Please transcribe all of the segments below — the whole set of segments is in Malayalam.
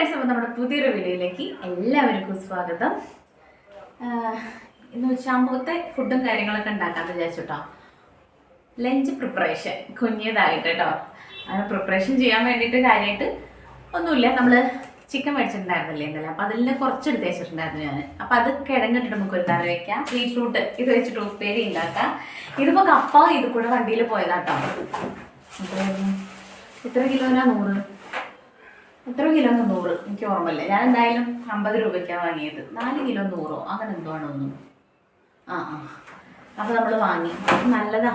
ഗൈസ്, അപ്പോൾ നമ്മുടെ പുതിയൊരു വീഡിയോയിലേക്ക് എല്ലാവർക്കും സ്വാഗതം. ഇന്ന് ഉച്ചയാകുമ്പോഴത്തെ ഫുഡും കാര്യങ്ങളൊക്കെ ഉണ്ടാക്കാമെന്ന് വിചാരിച്ചിട്ടോ. ലഞ്ച് പ്രിപ്പറേഷൻ കുഞ്ഞതായിട്ട് കേട്ടോ. അങ്ങനെ പ്രിപ്പറേഷൻ ചെയ്യാൻ വേണ്ടിയിട്ട് കാര്യമായിട്ട് ഒന്നുമില്ല. നമ്മൾ ചിക്കൻ മേടിച്ചിട്ടുണ്ടായിരുന്നില്ലേ ഇന്നലെ, അപ്പോൾ അതിൽ കുറച്ചെടുത്ത് വെച്ചിട്ടുണ്ടായിരുന്നു ഞാൻ. അപ്പോൾ അത് കിഴങ്ങിട്ടിട്ട് നമുക്ക് ഒരു കറി വയ്ക്കാം. ബീറ്റ്റൂട്ട് ഇത് വെച്ചിട്ട് ഉപ്പേരി ഉണ്ടാക്കാം. ഇതിപ്പോൾ കപ്പ ഇത് കൂടെ വണ്ടിയിൽ പോയതാട്ടോ. എത്ര കിലോനാ? 100. എത്ര കിലോ? 100. എനിക്ക് ഓർമ്മയില്ല. ഞാൻ എന്തായാലും 50 രൂപയ്ക്കാണ് വാങ്ങിയത്. 4 കിലോ 100 അങ്ങനെ എന്തോ ആണോ ഒന്നും. അപ്പോൾ നമ്മൾ വാങ്ങി. നല്ലതാ,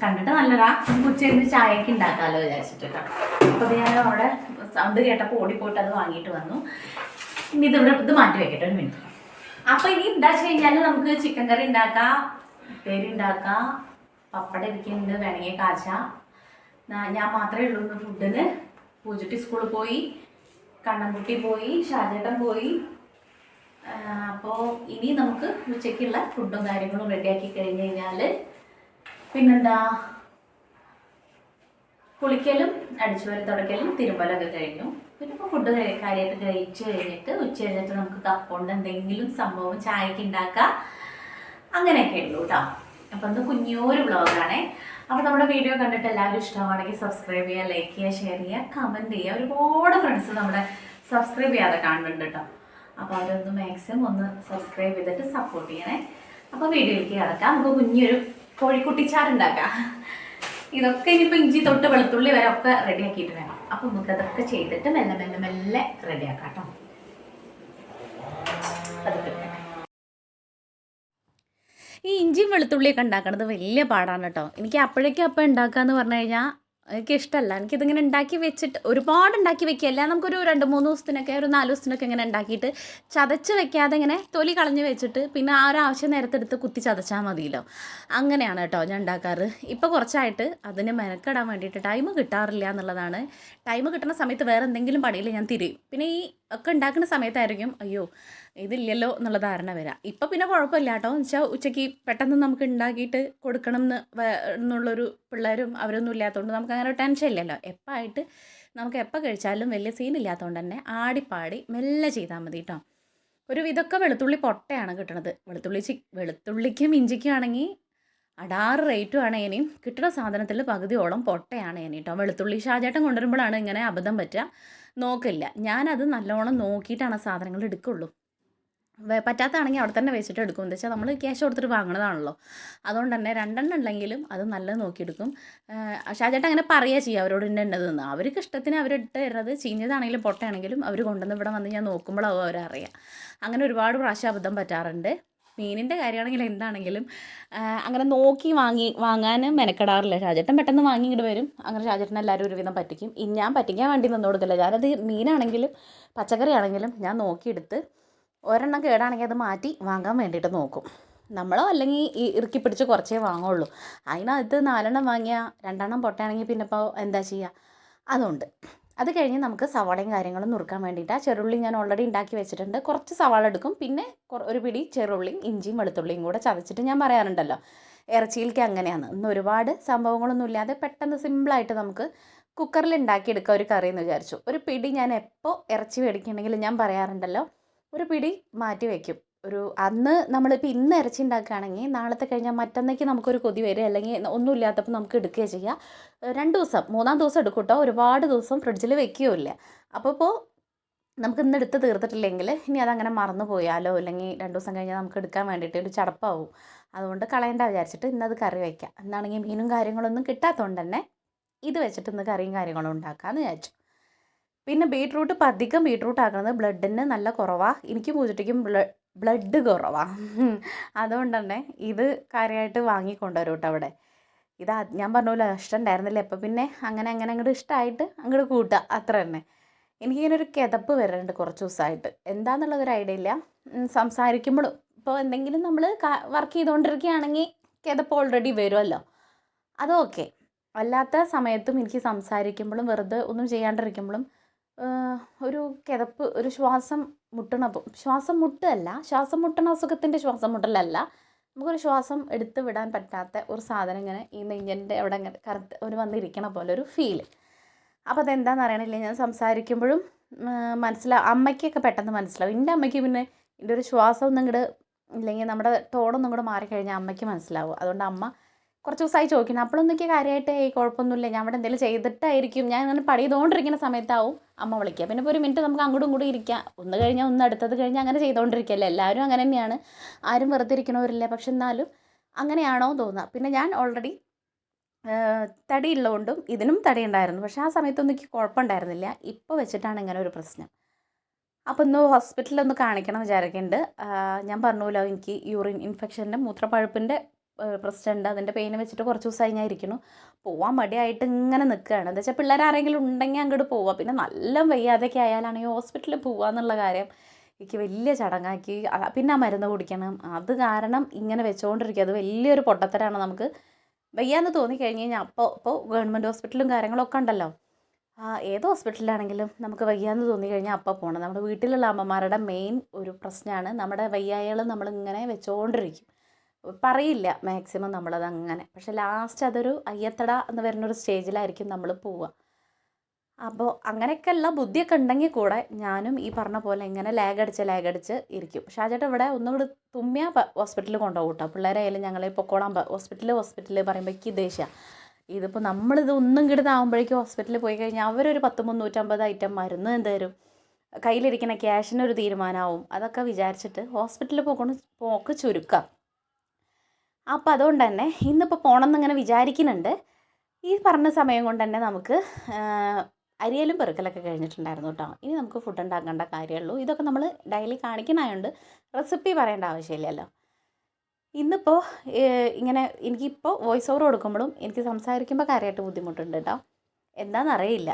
കണ്ടിട്ട് നല്ലതാ. ഉച്ചയ്ക്ക് ചായക്ക് ഉണ്ടാക്കാമല്ലോ വിചാരിച്ചിട്ട് കേട്ടോ. അപ്പോൾ ഞാൻ അവിടെ സൗണ്ട് കേട്ടപ്പോൾ ഓടിപ്പോയിട്ട് അത് വാങ്ങിയിട്ട് വന്നു. ഇനി ഇത് മാറ്റി വെക്കട്ടെ ഒരു മിനിറ്റ്. അപ്പോൾ ഇനി എന്താ വെച്ച് കഴിഞ്ഞാൽ നമുക്ക് ചിക്കൻ കറി ഉണ്ടാക്കാം, ഉപ്പേരി ഉണ്ടാക്കാം, പപ്പടം ഇരിക്കുന്നുണ്ട്, വേണമെങ്കിൽ കാച്ച. ഞാൻ മാത്രമേ ഉള്ളൂ ഇന്ന് ഫുഡിന്. പൂജട്ടി സ്കൂളിൽ പോയി, കണ്ണൻകുട്ടി പോയി, ഷാജേട്ടൻ പോയി. അപ്പോൾ ഇനി നമുക്ക് ഉച്ചയ്ക്കുള്ള ഫുഡും കാര്യങ്ങളും റെഡിയാക്കി കഴിഞ്ഞ് കഴിഞ്ഞാൽ പിന്നെന്താ, കുളിക്കലും അടിച്ചുവരി തുടക്കലും തിരുമ്പലൊക്കെ കഴിഞ്ഞു. പിന്നെ ഇപ്പോൾ ഫുഡ് കാര്യമായിട്ട് കഴിച്ച് കഴിഞ്ഞിട്ട് ഉച്ച കഴിഞ്ഞിട്ട് നമുക്ക് കപ്പുണ്ട് എന്തെങ്കിലും സംഭവം ചായക്ക് ഉണ്ടാക്കാം. അങ്ങനെയൊക്കെ ഉള്ളൂ കേട്ടോ. അപ്പോൾ ഇന്ന് കുഞ്ഞൊരു വ്ളോഗാണേ. അപ്പോൾ നമ്മുടെ വീഡിയോ കണ്ടിട്ട് എല്ലാവരും ഇഷ്ടമാണെങ്കിൽ സബ്സ്ക്രൈബ് ചെയ്യുക, ലൈക്ക് ചെയ്യുക, ഷെയർ ചെയ്യുക, കമൻറ്റ് ചെയ്യുക. ഒരുപാട് ഫ്രണ്ട്സ് നമ്മുടെ സബ്സ്ക്രൈബ് ചെയ്യാതെ കാണുന്നുണ്ട് കേട്ടോ. അപ്പോൾ അതൊന്ന് മാക്സിമം ഒന്ന് സബ്സ്ക്രൈബ് ചെയ്തിട്ട് സപ്പോർട്ട് ചെയ്യണേ. അപ്പോൾ വീഡിയോയിലേക്ക് കിടക്കാം. നമുക്ക് കുഞ്ഞൊരു കോഴിക്കുട്ടിച്ചാറുണ്ടാക്കാം. ഇതൊക്കെ ഇനിയിപ്പോൾ ഇഞ്ചി തൊട്ട് വെളുത്തുള്ളി വരെ ഒക്കെ റെഡിയാക്കിയിട്ട് വേണം. അപ്പോൾ നമുക്കതൊക്കെ ചെയ്തിട്ട് മെല്ലെ മെല്ലെ മെല്ലെ റെഡിയാക്കാം കേട്ടോ. അതൊക്കെ ഈ ഇഞ്ചിയും വെളുത്തുള്ളിയൊക്കെ ഉണ്ടാക്കണത് വലിയ പാടാണ് കേട്ടോ. എനിക്ക് അപ്പോഴേക്കും അപ്പം ഉണ്ടാക്കാമെന്ന് പറഞ്ഞു കഴിഞ്ഞാൽ എനിക്കിഷ്ടമല്ല. എനിക്കിതിങ്ങനെ ഉണ്ടാക്കി വെച്ചിട്ട് ഒരുപാട് ഉണ്ടാക്കി വെക്കുകയല്ല. നമുക്കൊരു 2-3 ദിവസത്തിനൊക്കെ, ഒരു 4 ദിവസത്തിനൊക്കെ ഇങ്ങനെ ഉണ്ടാക്കിയിട്ട് ചതച്ച് വെക്കാതെ ഇങ്ങനെ തൊലി കളഞ്ഞ് വെച്ചിട്ട് പിന്നെ ആ ഒരു ആവശ്യം നേരത്തെടുത്ത് കുത്തി ചതച്ചാൽ മതിയല്ലോ. അങ്ങനെയാണ് കേട്ടോ ഞാൻ ഉണ്ടാക്കാറ്. ഇപ്പോൾ കുറച്ചായിട്ട് അതിന് മെനക്കെടാൻ വേണ്ടിയിട്ട് ടൈം കിട്ടാറില്ല എന്നുള്ളതാണ്. ടൈം കിട്ടുന്ന സമയത്ത് വേറെ എന്തെങ്കിലും പണിയിൽ ഞാൻ തിരിയും. പിന്നെ ഈ ഒക്കെ ഉണ്ടാക്കുന്ന സമയത്തായിരിക്കും അയ്യോ ഇതില്ലല്ലോ എന്നുള്ള ധാരണ വരിക. ഇപ്പം പിന്നെ കുഴപ്പമില്ല കേട്ടോ. എന്ന് വെച്ചാൽ ഉച്ചയ്ക്ക് പെട്ടെന്ന് നമുക്ക് ഉണ്ടാക്കിയിട്ട് കൊടുക്കണം എന്നുള്ളൊരു പിള്ളേരും അവരൊന്നും ഇല്ലാത്തതുകൊണ്ട് നമുക്ക് അങ്ങനെ ഒരു ടെൻഷൻ ഇല്ലല്ലോ. എപ്പായിട്ട് നമുക്ക് എപ്പോൾ കഴിച്ചാലും വലിയ സീനില്ലാത്തതുകൊണ്ട് തന്നെ ആടിപ്പാടി മെല്ലെ ചെയ്താൽ മതി കേട്ടോ. ഒരു ഇതൊക്കെ വെളുത്തുള്ളി പൊട്ടയാണ് കിട്ടണത്. വെളുത്തുള്ളിക്കും ഇഞ്ചിക്കും ആണെങ്കിൽ അടാറ് റേറ്റുമാണ്. ഇനിയും കിട്ടുന്ന സാധനത്തിൽ പകുതിയോളം പൊട്ടയാണ് ഇനി കേട്ടോ. വെളുത്തുള്ളി ഷാജേട്ടൻ കൊണ്ടുവരുമ്പോഴാണ് ഇങ്ങനെ അബദ്ധം പറ്റുക. നോക്കില്ല, ഞാനത് നല്ലോണം നോക്കിയിട്ടാണ് സാധനങ്ങൾ എടുക്കുള്ളൂ. പറ്റാത്തതാണെങ്കിൽ അവിടെ തന്നെ വെച്ചിട്ട് എടുക്കും. എന്താ വെച്ചാൽ നമ്മൾ ക്യാഷ് കൊടുത്തിട്ട് വാങ്ങണതാണല്ലോ. അതുകൊണ്ട് തന്നെ 2 ഉണ്ടെങ്കിലും അത് നല്ലത് നോക്കിയെടുക്കും. ഷാജേട്ടൻ അങ്ങനെ പറയുക ചെയ്യുക അവരോട് ഉണ്ടെന്ന്. അവർക്ക് ഇഷ്ടത്തിന് അവരിട്ട് തരുന്നത് ചീഞ്ഞതാണെങ്കിലും പൊട്ടയാണെങ്കിലും അവർ കൊണ്ടുവന്ന് ഇവിടെ വന്ന് ഞാൻ നോക്കുമ്പോഴാവും അവരറിയാം. അങ്ങനെ ഒരുപാട് പ്രാവശ്യം അബദ്ധം പറ്റാറുണ്ട്. മീനിൻ്റെ കാര്യമാണെങ്കിലും എന്താണെങ്കിലും അങ്ങനെ നോക്കി വാങ്ങാൻ മെനക്കെടാറില്ല. ഷാജേട്ടൻ പെട്ടെന്ന് വാങ്ങി ഇങ്ങോട്ട് വരും. അങ്ങനെ ഷാജേട്ടൻ എല്ലാവരും ഒരുവിധം പറ്റിക്കും. ഞാൻ പറ്റിക്കാൻ വേണ്ടി നിന്ന് കൊടുക്കില്ല. ഞാനത് മീനാണെങ്കിലും പച്ചക്കറി ആണെങ്കിലും ഞാൻ നോക്കിയെടുത്ത് ഒരെണ്ണം കേടാണെങ്കിൽ അത് മാറ്റി വാങ്ങാൻ വേണ്ടിയിട്ട് നോക്കും. നമ്മളോ അല്ലെങ്കിൽ ഇറുക്കി പിടിച്ച് കുറച്ചേ വാങ്ങുള്ളൂ. അതിനകത്ത് 4 വാങ്ങിയാൽ 2 പൊട്ടയാണെങ്കിൽ പിന്നെ ഇപ്പോൾ എന്താ ചെയ്യുക. അതുകൊണ്ട് അത് കഴിഞ്ഞ് നമുക്ക് സവാളയും കാര്യങ്ങളും നുറുക്കാൻ വേണ്ടിയിട്ട് ചെറുള്ളി ഞാൻ ഓൾറെഡി ഉണ്ടാക്കി വെച്ചിട്ടുണ്ട്. കുറച്ച് സവാള എടുക്കും, പിന്നെ ഒരു പിടി ചെറുള്ളിയും ഇഞ്ചിയും വെളുത്തുള്ളിയും കൂടെ ചതച്ചിട്ട് ഞാൻ പറയാറുണ്ടല്ലോ ഇറച്ചിയിലേക്ക് അങ്ങനെയാണ്. ഇന്ന് ഒരുപാട് സംഭവങ്ങളൊന്നും ഇല്ലാതെ പെട്ടെന്ന് സിമ്പിളായിട്ട് നമുക്ക് കുക്കറിൽ ഉണ്ടാക്കിയെടുക്കുക ഒരു കറി എന്ന് വിചാരിച്ചു. ഒരു പിടി ഞാൻ എപ്പോൾ ഇറച്ചി മേടിക്കണമെങ്കിൽ ഞാൻ പറയാറുണ്ടല്ലോ ഒരു പിടി മാറ്റി വയ്ക്കും. അന്ന് നമ്മളിപ്പോൾ ഇന്ന് ഇറച്ചി ഉണ്ടാക്കുകയാണെങ്കിൽ നാളത്തെ കഴിഞ്ഞാൽ മറ്റന്നേക്ക് നമുക്കൊരു കൊതി വരിക, അല്ലെങ്കിൽ ഒന്നും ഇല്ലാത്തപ്പോൾ നമുക്ക് എടുക്കുകയോ ചെയ്യുക. 2 ദിവസം 3-ാം ദിവസം എടുക്കും കേട്ടോ. ഒരുപാട് ദിവസം ഫ്രിഡ്ജിൽ വെക്കുകയില്ല. അപ്പോൾ നമുക്ക് ഇന്ന് എടുത്ത് തീർത്തിട്ടില്ലെങ്കിൽ ഇനി അതങ്ങനെ മറന്നു പോയാലോ, അല്ലെങ്കിൽ 2 ദിവസം കഴിഞ്ഞാൽ നമുക്ക് എടുക്കാൻ വേണ്ടിയിട്ട് ഒരു ചടപ്പാവും. അതുകൊണ്ട് കളയേണ്ട വിചാരിച്ചിട്ട് ഇന്നത് കറി വയ്ക്കാം. എന്നാണെങ്കിൽ മീനും കാര്യങ്ങളൊന്നും കിട്ടാത്തതുകൊണ്ട് തന്നെ ഇത് വെച്ചിട്ട് ഇന്ന് കറിയും കാര്യങ്ങളും ഉണ്ടാക്കാമെന്ന് വിചാരിച്ചു. പിന്നെ ബീട്രൂട്ട് അധികം ബീട്രൂട്ട് ആക്കുന്നത് ബ്ലഡിന് നല്ല കുറവാണ്. എനിക്ക് പൂജയ്ക്കും ബ്ലഡ് കുറവാണ്. അതുകൊണ്ട് തന്നെ ഇത് കാര്യമായിട്ട് വാങ്ങിക്കൊണ്ടുവരും കേട്ടോ. അവിടെ ഞാൻ പറഞ്ഞല്ലോ ഇഷ്ടം ഉണ്ടായിരുന്നില്ല. അപ്പോൾ പിന്നെ അങ്ങനെ അങ്ങോട്ട് ഇഷ്ടമായിട്ട് അങ്ങോട്ട് കൂട്ടുക അത്ര തന്നെ. എനിക്കിങ്ങനെ ഒരു കിതപ്പ് വരുന്നുണ്ട് കുറച്ച് ദിവസമായിട്ട്. എന്താണെന്നുള്ളതൊരു ഐഡിയ ഇല്ല. സംസാരിക്കുമ്പോഴും ഇപ്പോൾ എന്തെങ്കിലും നമ്മൾ വർക്ക് ചെയ്തുകൊണ്ടിരിക്കുകയാണെങ്കിൽ കിതപ്പ് ഓൾറെഡി വരുമല്ലോ, അതൊക്കെ. അല്ലാത്ത സമയത്തും എനിക്ക് സംസാരിക്കുമ്പോഴും വെറുതെ ഒന്നും ചെയ്യാണ്ടിരിക്കുമ്പോഴും ഒരു കിതപ്പ്, ഒരു ശ്വാസം മുട്ടണ അസുഖത്തിൻ്റെ ശ്വാസം മുട്ടലല്ല, നമുക്കൊരു ശ്വാസം എടുത്ത് വിടാൻ പറ്റാത്ത ഒരു സാധനം ഇങ്ങനെ ഈ നെഞ്ചിൻ്റെ അവിടെ ഇങ്ങനെ കറുത്ത് ഒരു വന്നിരിക്കണ പോലെ ഒരു ഫീൽ. അപ്പോൾ അതെന്താണെന്ന് അറിയണില്ല. ഞാൻ സംസാരിക്കുമ്പോഴും അമ്മയ്ക്കൊക്കെ പെട്ടെന്ന് മനസ്സിലാവും. എൻ്റെ അമ്മയ്ക്ക് പിന്നെ എൻ്റെ ഒരു ശ്വാസം ഒന്നും ഇങ്ങോട്ട് ഇല്ലെങ്കിൽ നമ്മുടെ ടോണൊന്നും കൂടെ മാറിക്കഴിഞ്ഞാൽ അമ്മയ്ക്ക് മനസ്സിലാവും. അതുകൊണ്ട് അമ്മ കുറച്ച് ദിവസമായി ചോദിക്കണം. അപ്പോഴൊന്നും എനിക്ക് കാര്യമായിട്ട് കുഴപ്പമൊന്നുമില്ല, ഞാൻ ഇവിടെ എന്തെങ്കിലും ചെയ്തിട്ടായിരിക്കും, ഞാൻ അങ്ങനെ പണി ചെയ്തുകൊണ്ടിരിക്കുന്ന സമയത്താവും അമ്മ വിളിക്കുക. പിന്നെ ഇപ്പോൾ ഒരു മിനിറ്റ് നമുക്ക് അങ്ങോട്ടും ഇങ്ങോട്ടും ഇരിക്കാം, ഒന്ന് കഴിഞ്ഞാൽ ഒന്ന് അടുത്തത് കഴിഞ്ഞാൽ അങ്ങനെ ചെയ്തുകൊണ്ടിരിക്കുകയല്ലേ, എല്ലാവരും അങ്ങനെ തന്നെയാണ്, ആരും വെറുതെ ഇരിക്കണവരില്ല. പക്ഷെ എന്നാലും അങ്ങനെയാണോ തോന്നുക. പിന്നെ ഞാൻ ഓൾറെഡി തടിയുള്ളതുകൊണ്ടും ഇതിനും തടി ഉണ്ടായിരുന്നു, പക്ഷേ ആ സമയത്തൊന്നും എനിക്ക് കുഴപ്പമുണ്ടായിരുന്നില്ല. ഇപ്പോൾ വെച്ചിട്ടാണ് ഇങ്ങനെ ഒരു പ്രശ്നം. അപ്പോൾ ഇന്ന് ഹോസ്പിറ്റലിലൊന്ന് കാണിക്കണം വിചാരിക്കുന്നുണ്ട്. ഞാൻ പറഞ്ഞല്ലോ എനിക്ക് യൂറിൻ ഇൻഫെക്ഷൻ്റെ മൂത്രപ്പഴുപ്പിൻ്റെ പ്രശ്നമുണ്ട്. അതിൻ്റെ പെയിൻ വെച്ചിട്ട് കുറച്ച് ദിവസമായി ഞാൻ ഇരിക്കുന്നു. പോവാൻ മടിയായിട്ട് ഇങ്ങനെ നിൽക്കുകയാണ്. എന്താ വെച്ചാൽ പിള്ളേർ ആരെങ്കിലും ഉണ്ടെങ്കിൽ അങ്ങോട്ട് പോവാം. പിന്നെ നല്ല വയ്യാതൊക്കെ ആയാലാണെങ്കിൽ ഹോസ്പിറ്റലിൽ പോവുക എന്നുള്ള കാര്യം എനിക്ക് വലിയ ചടങ്ങാക്കി. പിന്നെ ആ മരുന്ന് കുടിക്കണം, അത് കാരണം ഇങ്ങനെ വെച്ചുകൊണ്ടിരിക്കുക. അത് വലിയൊരു പൊട്ടത്തരാണ്. നമുക്ക് വയ്യാന്ന് തോന്നിക്കഴിഞ്ഞ് കഴിഞ്ഞാൽ ഇപ്പോൾ ഗവൺമെൻറ് ഹോസ്പിറ്റലും കാര്യങ്ങളൊക്കെ ഉണ്ടല്ലോ. ഏത് ഹോസ്പിറ്റലിലാണെങ്കിലും നമുക്ക് വയ്യാന്ന് തോന്നിക്കഴിഞ്ഞാൽ അപ്പോൾ പോകണം. നമ്മുടെ വീട്ടിലുള്ള അമ്മമാരുടെ മെയിൻ ഒരു പ്രശ്നമാണ് നമ്മുടെ വയ്യായ്കൾ നമ്മളിങ്ങനെ വെച്ചുകൊണ്ടിരിക്കും, പറയില്ല മാക്സിമം നമ്മളത് അങ്ങനെ. പക്ഷെ ലാസ്റ്റ് അതൊരു അയ്യത്തട എന്ന് വരുന്നൊരു സ്റ്റേജിലായിരിക്കും നമ്മൾ പോവുക. അപ്പോൾ അങ്ങനെയൊക്കെയുള്ള ബുദ്ധിയൊക്കെ ഉണ്ടെങ്കിൽ കൂടെ ഞാനും ഈ പറഞ്ഞ പോലെ ഇങ്ങനെ ലാഗടിച്ച് ഇരിക്കും. ഷാജേട്ടൻ ഇവിടെ ഒന്നുകൂടി തുമ്മിയാൽ ഹോസ്പിറ്റലിൽ കൊണ്ടുപോകും കേട്ടോ. പിള്ളേരായാലും ഞങ്ങളെ പൊക്കോളാൻ ഹോസ്പിറ്റലിൽ പറയുമ്പോൾ എനിക്ക് ദേഷ്യം. ഇതിപ്പോൾ നമ്മളിത് ഒന്നും കിടന്നാകുമ്പോഴേക്കും ഹോസ്പിറ്റലിൽ പോയി കഴിഞ്ഞാൽ അവരൊരു 10-350 ഐറ്റം മരുന്ന് തരും, കയ്യിലിരിക്കുന്ന ക്യാഷിനൊരു തീരുമാനമാവും. അതൊക്കെ വിചാരിച്ചിട്ട് ഹോസ്പിറ്റലിൽ പോക്ക് ചുരുക്കാം. അപ്പോൾ അതുകൊണ്ട് തന്നെ ഇന്നിപ്പോൾ പോകണമെന്ന് ഇങ്ങനെ വിചാരിക്കുന്നുണ്ട്. ഈ പറഞ്ഞ സമയം കൊണ്ട് തന്നെ നമുക്ക് അരിയലും പെറുക്കലൊക്കെ കഴിഞ്ഞിട്ടുണ്ടായിരുന്നു കേട്ടോ. ഇനി നമുക്ക് ഫുഡ് ഉണ്ടാക്കേണ്ട കാര്യമുള്ളൂ. ഇതൊക്കെ നമ്മൾ ഡെയിലി കാണിക്കണമായതുകൊണ്ട് റെസിപ്പി പറയേണ്ട ആവശ്യമില്ലല്ലോ. ഇന്നിപ്പോൾ ഇങ്ങനെ എനിക്കിപ്പോൾ വോയിസ് ഓവർ കൊടുക്കുമ്പോഴും എനിക്ക് സംസാരിക്കുമ്പോൾ കാര്യമായിട്ട് ബുദ്ധിമുട്ടുണ്ട് കേട്ടോ. എന്താണെന്നറിയില്ല.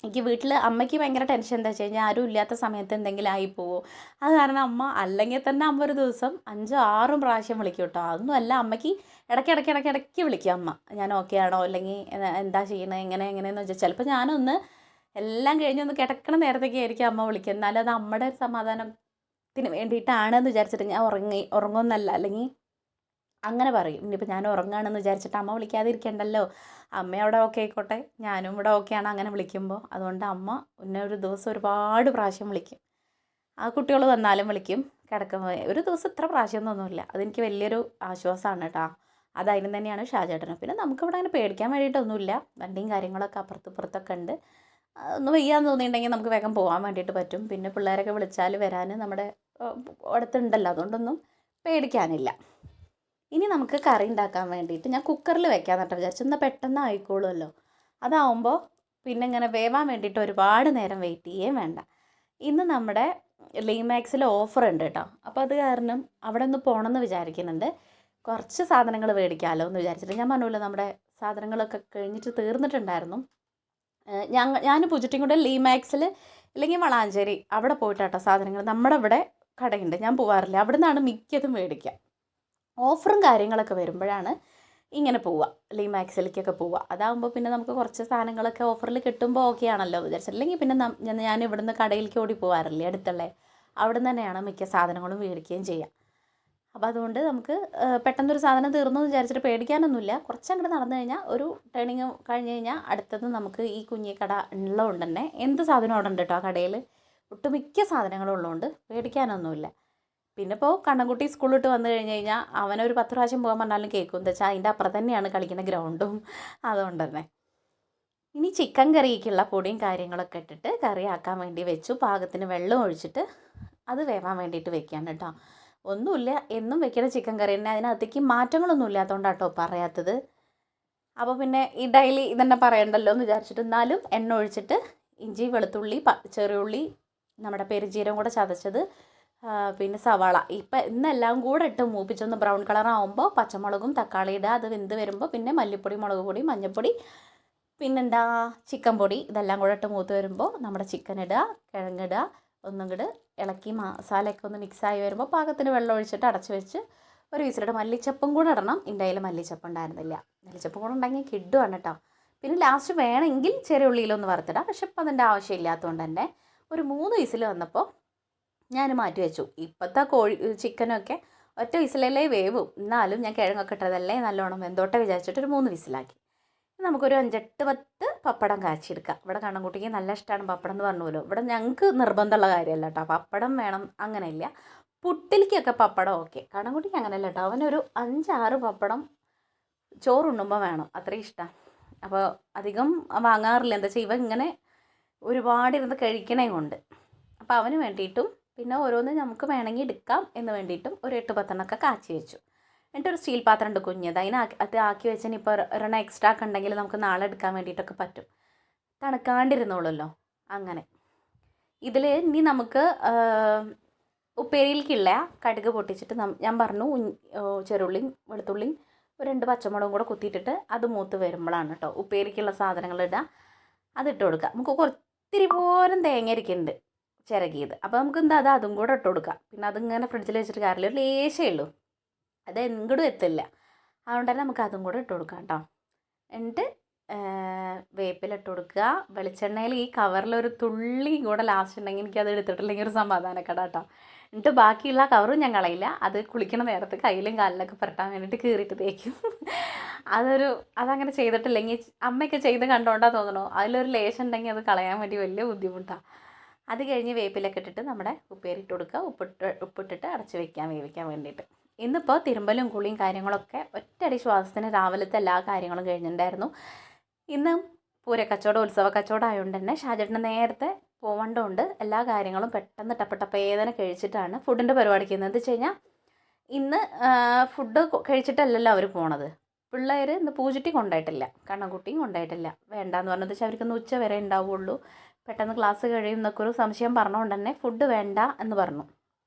എനിക്ക് വീട്ടിൽ അമ്മയ്ക്ക് ഭയങ്കര ടെൻഷൻ എന്താ വെച്ച് കഴിഞ്ഞാൽ ആരും ഇല്ലാത്ത സമയത്ത് എന്തെങ്കിലും ആയിപ്പോവോ. അത് കാരണം അമ്മ അല്ലെങ്കിൽ തന്നെ അമ്മ ഒരു ദിവസം 5-6 പ്രാവശ്യം വിളിക്കും കേട്ടോ. അതൊന്നും അല്ല, അമ്മയ്ക്ക് ഇടയ്ക്ക് വിളിക്കും അമ്മ, ഞാൻ ഓക്കെ ആണോ, അല്ലെങ്കിൽ എന്താ ചെയ്യണത്, എങ്ങനെയെന്ന് വെച്ചാൽ ചിലപ്പോൾ ഞാനൊന്ന് എല്ലാം കഴിഞ്ഞൊന്ന് കിടക്കണ നേരത്തേക്ക് ആയിരിക്കും അമ്മ വിളിക്കുക. എന്നാലും അത് അമ്മയുടെ ഒരു സമാധാനത്തിന് വേണ്ടിയിട്ടാണെന്ന് വിചാരിച്ചിട്ട് ഞാൻ ഉറങ്ങുമെന്നല്ല, അല്ലെങ്കിൽ അങ്ങനെ പറയും. ഇനിയിപ്പോൾ ഞാൻ ഉറങ്ങുകയാണെന്ന് വിചാരിച്ചിട്ട് അമ്മ വിളിക്കാതിരിക്കണ്ടല്ലോ, അമ്മ അവിടെ ഓക്കെ ആയിക്കോട്ടെ, ഞാനും ഇവിടെ ഓക്കെയാണ് അങ്ങനെ വിളിക്കുമ്പോൾ. അതുകൊണ്ട് അമ്മ എന്നെ ഒരു ദിവസം ഒരുപാട് പ്രാവശ്യം വിളിക്കും. ആ കുട്ടികൾ വന്നാലും വിളിക്കും, കിടക്കുമ്പോൾ. ഒരു ദിവസം ഇത്ര പ്രാവശ്യമൊന്നുമില്ല. അതെനിക്ക് വലിയൊരു ആശ്വാസമാണ് കേട്ടോ. അതായാലും തന്നെയാണ് ഷാജേട്ടനും. പിന്നെ നമുക്കിവിടെ അങ്ങനെ പേടിക്കാൻ വേണ്ടിയിട്ടൊന്നുമില്ല, വണ്ടിയും കാര്യങ്ങളൊക്കെ അപ്പുറത്തൊക്കെ ഉണ്ട്. ഒന്ന് വയ്യാന്ന് തോന്നിയിട്ടുണ്ടെങ്കിൽ നമുക്ക് വേഗം പോകാൻ വേണ്ടിയിട്ട് പറ്റും. പിന്നെ പിള്ളേരൊക്കെ വിളിച്ചാൽ വരാൻ നമ്മുടെ അടുത്തുണ്ടല്ലോ, അതുകൊണ്ടൊന്നും പേടിക്കാനില്ല. ഇനി നമുക്ക് കറി ഉണ്ടാക്കാൻ വേണ്ടിയിട്ട് ഞാൻ കുക്കറിൽ വെക്കാമെന്നിട്ട് വിചാരിച്ചു. എന്നാൽ പെട്ടെന്ന് ആയിക്കോളുമല്ലോ. അതാവുമ്പോൾ പിന്നെ ഇങ്ങനെ വേവാൻ വേണ്ടിയിട്ട് ഒരുപാട് നേരം വെയിറ്റ് ചെയ്യുകയും വേണ്ട. ഇന്ന് നമ്മുടെ ലിമാക്സിൽ ഓഫർ ഉണ്ട് കേട്ടോ. അപ്പോൾ അത് കാരണം അവിടെ ഒന്ന് പോകണമെന്ന് വിചാരിക്കുന്നുണ്ട്. കുറച്ച് സാധനങ്ങൾ മേടിക്കാമല്ലോ എന്ന് വിചാരിച്ചിട്ട്. ഞാൻ പറഞ്ഞല്ലോ നമ്മുടെ സാധനങ്ങളൊക്കെ കഴിഞ്ഞിട്ട് തീർന്നിട്ടുണ്ടായിരുന്നു. ഞാൻ പൂജട്ടിക്കുണ്ട് ലിമാക്സിൽ അല്ലെങ്കിൽ വളാഞ്ചേരി അവിടെ പോയിട്ടാട്ടോ സാധനങ്ങൾ. നമ്മുടെ ഇവിടെ കടയുണ്ട്, ഞാൻ പോകാറില്ല, അവിടെ നിന്നാണ് മിക്കതും മേടിക്കുക. ഓഫറും കാര്യങ്ങളൊക്കെ വരുമ്പോഴാണ് ഇങ്ങനെ പോവുക, ലിമാക്സിലേക്കൊക്കെ പോവുക. അതാകുമ്പോൾ പിന്നെ നമുക്ക് കുറച്ച് സാധനങ്ങളൊക്കെ ഓഫറിൽ കിട്ടുമ്പോൾ ഓക്കെ ആണല്ലോ എന്ന് വിചാരിച്ചിട്ട്. അല്ലെങ്കിൽ പിന്നെ ഞാൻ ഇവിടുന്ന് കടയിലേക്ക് ഓടി പോകാറില്ലേ അടുത്തുള്ള, അവിടെ നിന്ന് തന്നെയാണ് മിക്ക സാധനങ്ങളും മേടിക്കുകയും ചെയ്യുക. അപ്പോൾ അതുകൊണ്ട് നമുക്ക് പെട്ടെന്നൊരു സാധനം തീർന്നു എന്ന് വിചാരിച്ചിട്ട് പേടിക്കാനൊന്നുമില്ല. കുറച്ചങ്ങോട്ട് നടന്നു കഴിഞ്ഞാൽ ഒരു ടേണിങ് കഴിഞ്ഞ് കഴിഞ്ഞാൽ അടുത്തത് നമുക്ക് ഈ കുഞ്ഞിക്കട ഉള്ളതുകൊണ്ട് തന്നെ എന്ത് സാധനവും അവിടെ ഉണ്ട് കേട്ടോ. ആ കടയിൽ ഒട്ടുമിക്ക സാധനങ്ങളും ഉള്ളതുകൊണ്ട് പേടിക്കാനൊന്നുമില്ല. പിന്നെ ഇപ്പോൾ കണ്ണൻകുട്ടി സ്കൂളിലിട്ട് വന്നു കഴിഞ്ഞ് കഴിഞ്ഞാൽ അവനൊരു 10 പ്രാവശ്യം പോകാൻ പറഞ്ഞാലും കേൾക്കും. എന്താ വെച്ചാൽ അതിൻ്റെ അപ്പുറം തന്നെയാണ് കളിക്കുന്ന ഗ്രൗണ്ടും. അതുകൊണ്ട് തന്നെ ഇനി ചിക്കൻ കറിക്കുള്ള പൊടിയും കാര്യങ്ങളൊക്കെ ഇട്ടിട്ട് കറിയാക്കാൻ വേണ്ടി വെച്ചു. പാകത്തിന് വെള്ളം ഒഴിച്ചിട്ട് അത് വേവാൻ വേണ്ടിയിട്ട് വെക്കുകയാണ് കേട്ടോ. ഒന്നുമില്ല, എന്നും വെക്കുന്ന ചിക്കൻ കറി തന്നെ, അതിനകത്തേക്ക് മാറ്റങ്ങളൊന്നും ഇല്ലാത്തതുകൊണ്ടാണ് കേട്ടോ പറയാത്തത്. അപ്പോൾ പിന്നെ ഈ ഡെയിലി ഇതന്നെ പറയണ്ടല്ലോ എന്ന് വിചാരിച്ചിട്ട് എന്നാലും എണ്ണ ഒഴിച്ചിട്ട് ഇഞ്ചി, വെളുത്തുള്ളി, ചെറിയുള്ളി, നമ്മുടെ പെരുംജീരകം കൂടെ ചതച്ചത്, പിന്നെ സവാള, ഇന്നെല്ലാം കൂടെ ഇട്ട് മൂപ്പിച്ചൊന്ന് ബ്രൗൺ കളറാകുമ്പോൾ പച്ചമുളകും തക്കാളി ഇടുക. അത് വെന്ത് വരുമ്പോൾ പിന്നെ മല്ലിപ്പൊടി, മുളക് പൊടി, മഞ്ഞൾപ്പൊടി, പിന്നെന്താ ചിക്കൻ പൊടി, ഇതെല്ലാം കൂടെ ഇട്ട് മൂത്ത് വരുമ്പോൾ നമ്മുടെ ചിക്കൻ ഇടുക, കിഴങ്ങിടുക, ഒന്നും കൂടെ ഇളക്കി മസാലയൊക്കെ ഒന്ന് മിക്സായി വരുമ്പോൾ പാകത്തിന് വെള്ളം ഒഴിച്ചിട്ട് അടച്ച് വെച്ച് ഒരു വിസിലിട്ട്. മല്ലിച്ചപ്പും കൂടെ ഇടണം, എൻ്റെ കയ്യിൽ മല്ലിച്ചപ്പ് ഉണ്ടായിരുന്നില്ല. മല്ലിച്ചപ്പും കൂടെ ഉണ്ടെങ്കിൽ കിടുവാണ് കേട്ടോ. പിന്നെ ലാസ്റ്റ് വേണമെങ്കിൽ ചെറിയ ഉള്ളിയിലൊന്ന് വറുത്തിടാം, പക്ഷെ ഇപ്പം അതിൻ്റെ ആവശ്യമില്ലാത്തതുകൊണ്ട് തന്നെ ഒരു 3 വിസിൽ വന്നപ്പോൾ ഞാൻ മാറ്റി വെച്ചു. ഇപ്പോഴത്തെ ചിക്കനൊക്കെ ഒറ്റ വിസിലല്ലേ വേവും, എന്നാലും ഞാൻ കിഴങ്ങൊക്കെ ഇട്ടതല്ലേ നല്ലോണം വെന്തോട്ടെ വിചാരിച്ചിട്ട് ഒരു 3 വിസിലാക്കി. നമുക്കൊരു 5-8-10 പപ്പടം കാച്ചിയെടുക്കാം. ഇവിടെ കണ്ണൻകുട്ടിക്ക് നല്ല ഇഷ്ടമാണ് പപ്പടം എന്ന് പറഞ്ഞുല്ലോ. ഇവിടെ ഞങ്ങൾക്ക് നിർബന്ധമുള്ള കാര്യമല്ല കേട്ടോ, പപ്പടം വേണം അങ്ങനെയില്ല. പുട്ടിലേക്കൊക്കെ പപ്പടം ഓക്കെ, കണ്ണൻകുട്ടിക്ക് അങ്ങനെയല്ല കേട്ടോ. അവനൊരു 5-6 പപ്പടം ചോറുണ്ണുമ്പോൾ വേണം, അത്രയും ഇഷ്ടമാണ്. അപ്പോൾ അധികം വാങ്ങാറില്ല, എന്താ വെച്ചാൽ ഇവ ഇങ്ങനെ ഒരുപാടിരുന്ന് കഴിക്കണേ കൊണ്ട്. അപ്പോൾ അവന് വേണ്ടിയിട്ടും പിന്നെ ഓരോന്ന് നമുക്ക് വേണമെങ്കിൽ എടുക്കാം എന്ന് വേണ്ടിയിട്ടും ഒരു 8-10 കാച്ചി വെച്ചു. എന്നിട്ടൊരു സ്റ്റീൽ പാത്രം ഉണ്ട് കുഞ്ഞത്, അത് ആക്കി വെച്ചതിന് ഇപ്പോൾ ഒരെണ്ണം എക്സ്ട്രാ ഒക്കെ ഉണ്ടെങ്കിൽ നമുക്ക് നാളെ എടുക്കാൻ വേണ്ടിയിട്ടൊക്കെ പറ്റും, തണുക്കാണ്ടിരുന്നോളൂല്ലോ. അങ്ങനെ ഇതിൽ ഇനി നമുക്ക് ഉപ്പേരിയിലേക്കുള്ള കടുക് പൊട്ടിച്ചിട്ട് ഞാൻ പറഞ്ഞു ചെറുള്ളിയും വെളുത്തുള്ളിയും ഒരു 2 പച്ചമുളകും കൂടെ കുത്തിയിട്ടിട്ട് അത് മൂത്ത് വരുമ്പോഴാണ് കേട്ടോ ഉപ്പേരിക്കുള്ള സാധനങ്ങൾ ഇടുക. അതിട്ട് കൊടുക്കുക. നമുക്ക് ഒത്തിരി പോലും തേങ്ങ ഇരിക്കുന്നുണ്ട് ചിരകിയത്, അപ്പോൾ നമുക്ക് എന്താ അതും കൂടെ ഇട്ട് കൊടുക്കാം. പിന്നെ അതിങ്ങനെ ഫ്രിഡ്ജിൽ വെച്ചിട്ട് കാര്യമില്ല, ഒരു ലേശമേ ഉള്ളൂ, അത് എങ്ങോട്ടും എത്തില്ല. അതുകൊണ്ട് തന്നെ നമുക്ക് അതും കൂടെ ഇട്ട് കൊടുക്കാം കേട്ടോ. എന്നിട്ട് വേപ്പില ഇട്ട് കൊടുക്കുക. വെളിച്ചെണ്ണയിൽ ഈ കവറിലൊരു തുള്ളി കൂടെ ലാസ്റ്റ് ഉണ്ടെങ്കിൽ എനിക്കത് എടുത്തിട്ടില്ലെങ്കിൽ ഒരു സമാധാനക്കേടാ കേട്ടോ. എന്നിട്ട് ബാക്കിയുള്ള കവറും ഞാൻ കളയില്ല, അത് കുളിക്കണ നേരത്ത് കയ്യിലും കാലിലൊക്കെ പുരട്ടാൻ വേണ്ടിയിട്ട് കീറിയിട്ട് തേക്കും. അതങ്ങനെ ചെയ്തിട്ടില്ലെങ്കിൽ അമ്മയൊക്കെ ചെയ്ത് കണ്ടോണ്ടാ തോന്നണോ, അതിലൊരു ലേശം ഉണ്ടെങ്കിൽ അത് കളയാൻ വേണ്ടി വലിയ ബുദ്ധിമുട്ടാണ്. അത് കഴിഞ്ഞ് വേപ്പിലൊക്കെ ഇട്ടിട്ട് നമ്മുടെ ഉപ്പേരിട്ട് കൊടുക്കുക. ഉപ്പിട്ടിട്ട് അടച്ച് വെക്കാൻ വേവിക്കാൻ വേണ്ടിയിട്ട്. ഇന്നിപ്പോൾ തിരുമ്പലും കുളിയും കാര്യങ്ങളൊക്കെ ഒറ്റയടി ശ്വാസത്തിന് രാവിലത്തെ എല്ലാ കാര്യങ്ങളും കഴിഞ്ഞിട്ടുണ്ടായിരുന്നു. ഇന്ന് പൂരക്കച്ചവടം ഉത്സവ കച്ചവടം ആയതുകൊണ്ട് തന്നെ ഷാജേട്ടന് നേരത്തെ പോവേണ്ടതുകൊണ്ട് എല്ലാ കാര്യങ്ങളും പെട്ടെന്ന് ടപ്പേതനെ കഴിച്ചിട്ടാണ് ഫുഡിൻ്റെ പരിപാടിക്ക്. എന്താ വെച്ച് കഴിഞ്ഞാൽ ഇന്ന് ഫുഡ് കഴിച്ചിട്ടല്ലല്ലോ അവർ പോണത്. പിള്ളേർ ഇന്ന് പൂജട്ടി കൊണ്ടായിട്ടില്ല, കണ്ണൻകുട്ടിയും കൊണ്ടായിട്ടില്ല. വേണ്ടാന്ന് പറഞ്ഞത് വെച്ചാൽ അവർക്കൊന്ന് ഉച്ച വരെ ഉണ്ടാവുള്ളൂ, പെട്ടെന്ന് ക്ലാസ് കഴിയും എന്നൊക്കെ ഒരു സംശയം പറഞ്ഞുകൊണ്ട് തന്നെ ഫുഡ് വേണ്ട എന്ന് പറഞ്ഞു.